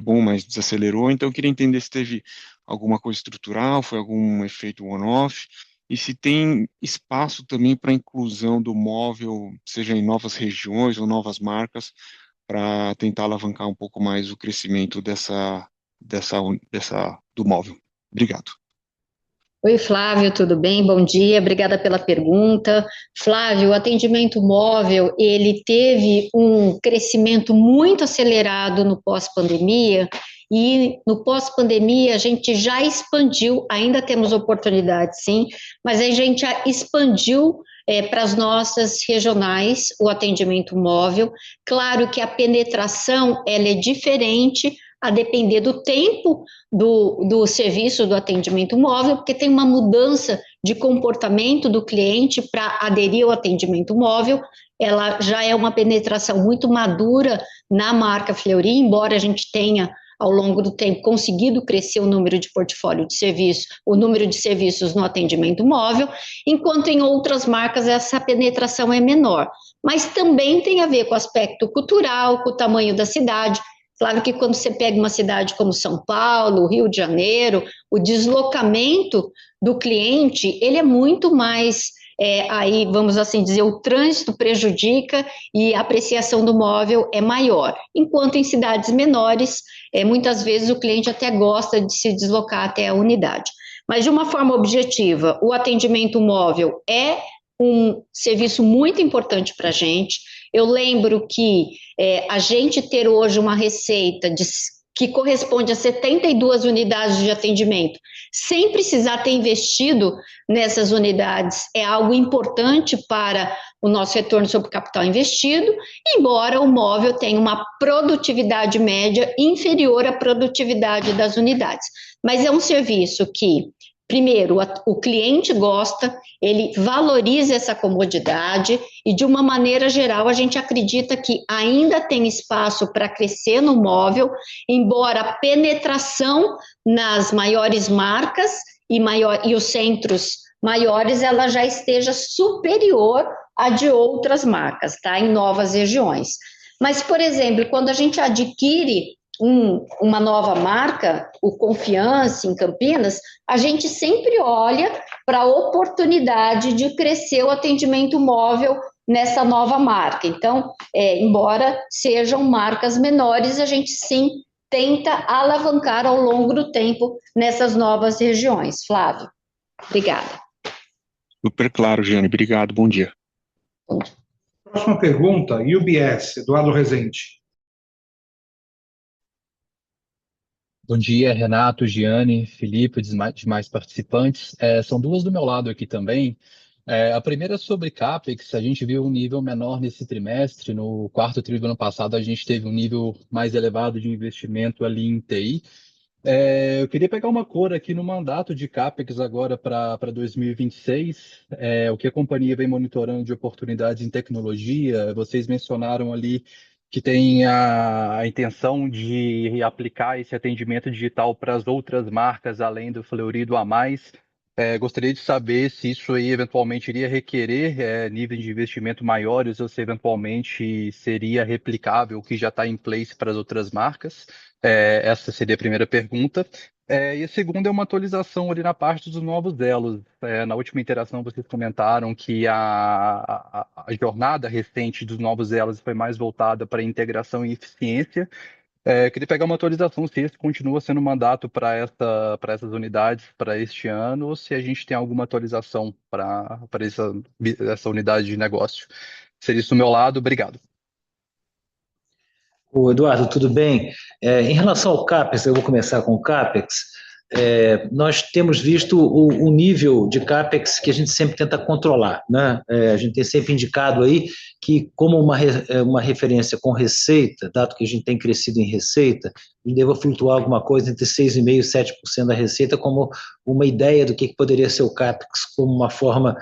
bom, mas desacelerou. Então eu queria entender se teve alguma coisa estrutural, foi algum efeito one-off. E se tem espaço também para inclusão do móvel, seja em novas regiões ou novas marcas, para tentar alavancar um pouco mais o crescimento do móvel. Obrigado. Oi, Flávio, tudo bem? Bom dia, obrigada pela pergunta. Flávio, o atendimento móvel, ele teve um crescimento muito acelerado no pós-pandemia, e no pós-pandemia a gente já expandiu, ainda temos oportunidades sim, mas a gente já expandiu para as nossas regionais o atendimento móvel. Claro que a penetração ela é diferente a depender do tempo do serviço do atendimento móvel, porque tem uma mudança de comportamento do cliente para aderir ao atendimento móvel. Ela já é uma penetração muito madura na marca Fleury, embora a gente tenha ao longo do tempo conseguido crescer o número de portfólio de serviço, o número de serviços no atendimento móvel, enquanto em outras marcas essa penetração é menor. Mas também tem a ver com o aspecto cultural, com o tamanho da cidade. Claro que quando você pega uma cidade como São Paulo, Rio de Janeiro, o deslocamento do cliente, ele é muito mais, aí vamos assim dizer, o trânsito prejudica e a apreciação do móvel é maior. Enquanto em cidades menores, muitas vezes o cliente até gosta de se deslocar até a unidade. Mas de uma forma objetiva, o atendimento móvel é um serviço muito importante para a gente. Eu lembro que a gente ter hoje uma receita que corresponde a 72 unidades de atendimento, sem precisar ter investido nessas unidades, é algo importante para o nosso retorno sobre o capital investido, embora o móvel tenha uma produtividade média inferior à produtividade das unidades. Mas é um serviço que, primeiro, o cliente gosta, ele valoriza essa comodidade e, de uma maneira geral, a gente acredita que ainda tem espaço para crescer no móvel, embora a penetração nas maiores marcas e os centros maiores, ela já esteja superior à de outras marcas, tá? Em novas regiões. Mas, por exemplo, quando a gente adquire uma nova marca, o Confiança em Campinas, a gente sempre olha para a oportunidade de crescer o atendimento móvel nessa nova marca. Então, embora sejam marcas menores, a gente sim tenta alavancar ao longo do tempo nessas novas regiões. Flávio, obrigada. Super claro, Jeane. Obrigado, bom dia. Próxima pergunta, UBS, Eduardo Rezende. Bom dia, Renato, Giane, Felipe, demais participantes. São duas do meu lado aqui também. A primeira é sobre CAPEX. A gente viu um nível menor nesse trimestre. No quarto trimestre do ano passado, a gente teve um nível mais elevado de investimento ali em TI. Eu queria pegar uma cor aqui no mandato de CAPEX agora para 2026. O que a companhia vem monitorando de oportunidades em tecnologia. Vocês mencionaram ali que tem a intenção de aplicar esse atendimento digital para as outras marcas, além do Fleury e do A Mais. Gostaria de saber se isso aí eventualmente iria requerer níveis de investimento maiores ou se eventualmente seria replicável o que já está em place para as outras marcas. Essa seria a primeira pergunta. E a segunda é uma atualização ali na parte dos novos elos. Na última interação vocês comentaram que a jornada recente dos novos elos foi mais voltada para integração e eficiência. Queria pegar uma atualização se esse continua sendo um mandato para essas unidades para este ano ou se a gente tem alguma atualização para essa unidade de negócio. Seria isso do meu lado. Obrigado. Ô, Eduardo, tudo bem? Em relação ao CAPEX, eu vou começar com o CAPEX. Nós temos visto o nível de CAPEX que a gente sempre tenta controlar, né? A gente tem sempre indicado aí que, como uma referência com receita, dado que a gente tem crescido em receita, a gente deva flutuar alguma coisa entre 6,5% e 7% da receita como uma ideia do que poderia ser o CAPEX como uma forma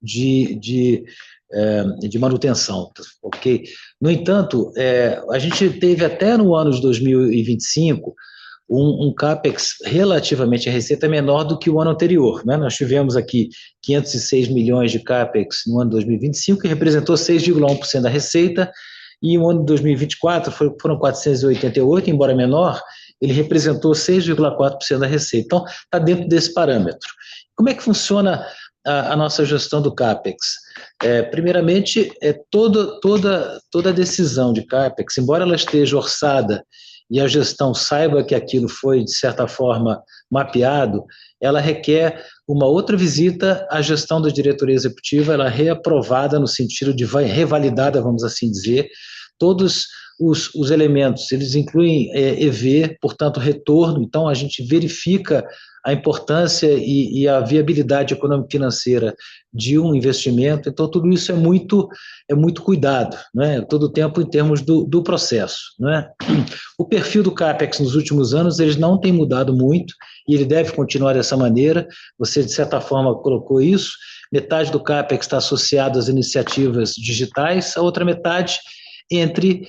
de manutenção, ok? No entanto, a gente teve até no ano de 2025 um CAPEX relativamente à receita menor do que o ano anterior, né? Nós tivemos aqui 506 milhões de CAPEX no ano de 2025, que representou 6,1% da receita, e no ano de 2024 foram 488, embora menor, ele representou 6,4% da receita. Então, está dentro desse parâmetro. Como é que funciona a nossa gestão do CAPEX? Primeiramente, toda decisão de CAPEX, embora ela esteja orçada e a gestão saiba que aquilo foi, de certa forma, mapeado, ela requer uma outra visita à gestão da diretoria executiva, ela é reaprovada no sentido de revalidada, vamos assim dizer. Todos os elementos, eles incluem EV, portanto, retorno, então a gente verifica a importância e a viabilidade econômico-financeira de um investimento, então tudo isso é muito cuidado, né? Todo o tempo em termos do processo, né? O perfil do CAPEX nos últimos anos, eles não tem mudado muito, e ele deve continuar dessa maneira. Você, de certa forma, colocou isso, metade do CAPEX está associado às iniciativas digitais, a outra metade entre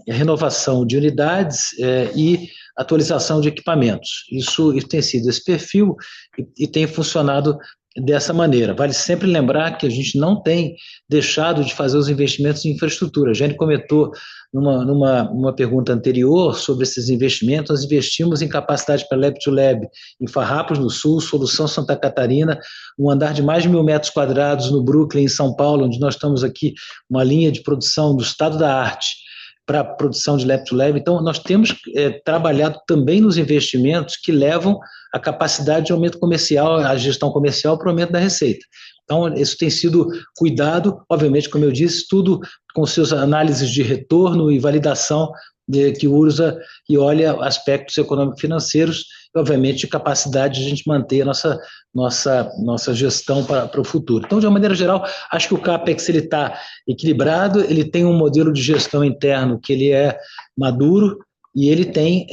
renovação de unidades e atualização de equipamentos. Isso tem sido esse perfil e tem funcionado dessa maneira. Vale sempre lembrar que a gente não tem deixado de fazer os investimentos em infraestrutura. A gente comentou numa pergunta anterior sobre esses investimentos. Nós investimos em capacidade para Lab-to-Lab em Farrapos, no Sul, Solução Santa Catarina, um andar de mais de 1.000 metros quadrados no Brooklyn, em São Paulo, onde nós estamos aqui, uma linha de produção do estado da arte para a produção de Lab-to-Lab. Então, nós temos trabalhado também nos investimentos que levam a capacidade de aumento comercial, a gestão comercial para o aumento da receita. Então, isso tem sido cuidado, obviamente, como eu disse, tudo com suas análises de retorno e validação que usa e olha aspectos econômico-financeiros e, obviamente, de capacidade de a gente manter a nossa gestão para o futuro. Então, de uma maneira geral, acho que o CAPEX está equilibrado, ele tem um modelo de gestão interno que ele é maduro e ele tem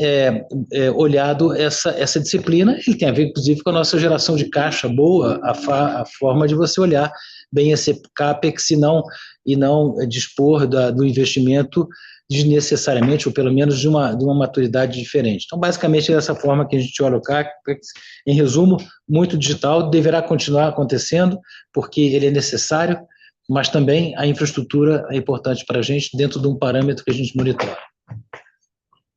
olhado essa disciplina. Ele tem a ver, inclusive, com a nossa geração de caixa boa, a forma de você olhar bem esse CAPEX e não dispor do investimento desnecessariamente, ou pelo menos de uma maturidade diferente. Então, basicamente, é dessa forma que a gente olha o CAPEX. Em resumo, muito digital, deverá continuar acontecendo, porque ele é necessário, mas também a infraestrutura é importante para a gente, dentro de um parâmetro que a gente monitora.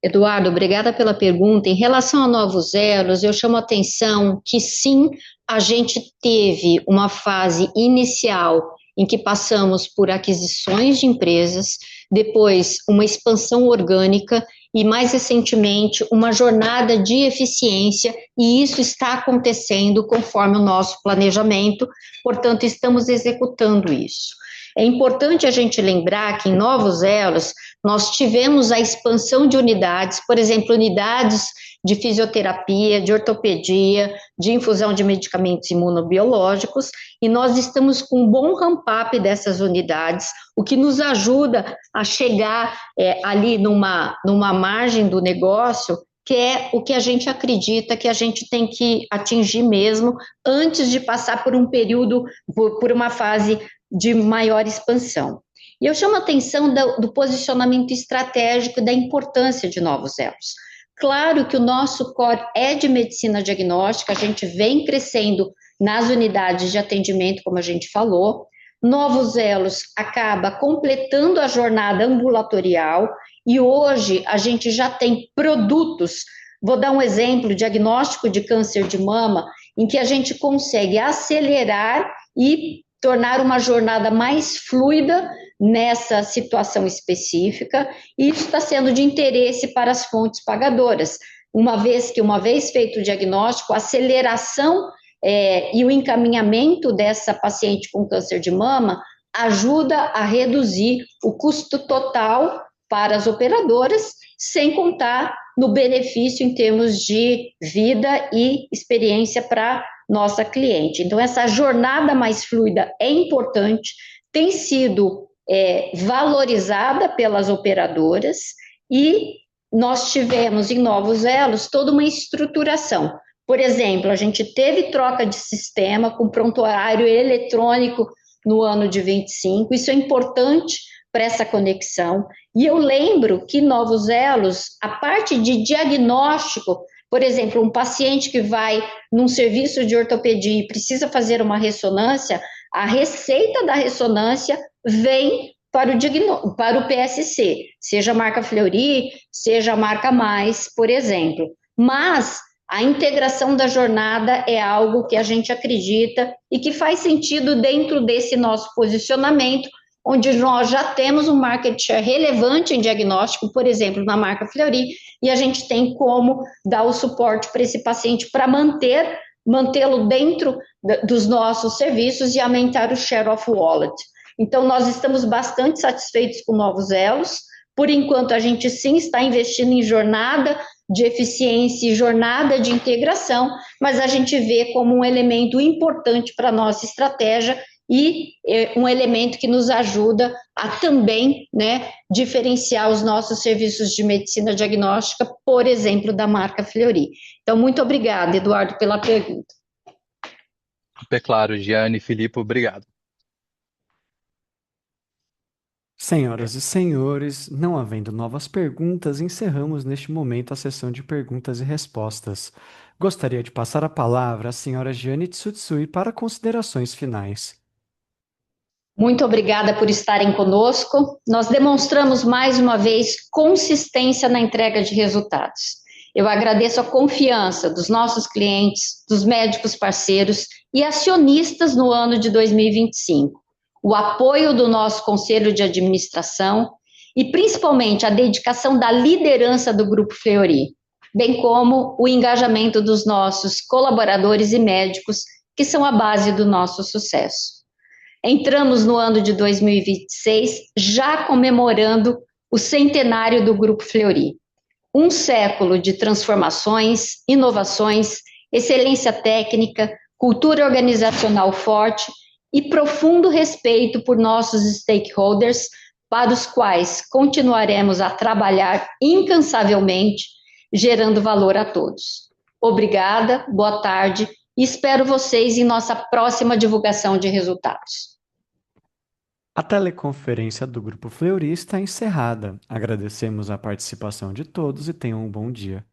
Eduardo, obrigada pela pergunta. Em relação a novos elos, eu chamo a atenção que sim, a gente teve uma fase inicial em que passamos por aquisições de empresas, depois uma expansão orgânica e, mais recentemente, uma jornada de eficiência, e isso está acontecendo conforme o nosso planejamento, portanto, estamos executando isso. É importante a gente lembrar que em novos elos nós tivemos a expansão de unidades, por exemplo, unidades de fisioterapia, de ortopedia, de infusão de medicamentos imunobiológicos, e nós estamos com um bom ramp-up dessas unidades, o que nos ajuda a chegar ali numa margem do negócio, que é o que a gente acredita que a gente tem que atingir mesmo, antes de passar por um período, por uma fase de maior expansão. E eu chamo a atenção do posicionamento estratégico e da importância de novos elos. Claro que o nosso core é de medicina diagnóstica, a gente vem crescendo nas unidades de atendimento, como a gente falou. Novos elos acaba completando a jornada ambulatorial e hoje a gente já tem produtos. Vou dar um exemplo, diagnóstico de câncer de mama, em que a gente consegue acelerar e tornar uma jornada mais fluida nessa situação específica, e isso está sendo de interesse para as fontes pagadoras, uma vez feito o diagnóstico, a aceleração e o encaminhamento dessa paciente com câncer de mama ajuda a reduzir o custo total para as operadoras, sem contar no benefício em termos de vida e experiência para nossa cliente. Então, essa jornada mais fluida é importante, tem sido valorizada pelas operadoras e nós tivemos em Novos Elos toda uma estruturação. Por exemplo, a gente teve troca de sistema com prontuário eletrônico no ano de 25, isso é importante para essa conexão. E eu lembro que Novos Elos, a parte de diagnóstico, por exemplo, um paciente que vai num serviço de ortopedia e precisa fazer uma ressonância, a receita da ressonância vem para o PSC, seja a marca Fleury, seja a marca Mais, por exemplo. Mas a integração da jornada é algo que a gente acredita e que faz sentido dentro desse nosso posicionamento, onde nós já temos um market share relevante em diagnóstico, por exemplo, na marca Fleury, e a gente tem como dar o suporte para esse paciente para mantê-lo dentro dos nossos serviços e aumentar o share of wallet. Então, nós estamos bastante satisfeitos com Novos Elos. Por enquanto, a gente sim está investindo em jornada de eficiência e jornada de integração, mas a gente vê como um elemento importante para a nossa estratégia e um elemento que nos ajuda a também, diferenciar os nossos serviços de medicina diagnóstica, por exemplo, da marca Fleury. Então, muito obrigada, Eduardo, pela pergunta. Super claro, Giane, Filipe, obrigado. Senhoras e senhores, não havendo novas perguntas, encerramos neste momento a sessão de perguntas e respostas. Gostaria de passar a palavra à senhora Giane Tsutsui para considerações finais. Muito obrigada por estarem conosco. Nós demonstramos mais uma vez consistência na entrega de resultados. Eu agradeço a confiança dos nossos clientes, dos médicos parceiros e acionistas no ano de 2025. O apoio do nosso conselho de administração e principalmente a dedicação da liderança do Grupo Fleury, bem como o engajamento dos nossos colaboradores e médicos, que são a base do nosso sucesso. Entramos no ano de 2026 já comemorando o centenário do Grupo Fleury. Um século de transformações, inovações, excelência técnica, cultura organizacional forte e profundo respeito por nossos stakeholders, para os quais continuaremos a trabalhar incansavelmente, gerando valor a todos. Obrigada, boa tarde e espero vocês em nossa próxima divulgação de resultados. A teleconferência do Grupo Fleury está encerrada. Agradecemos a participação de todos e tenham um bom dia.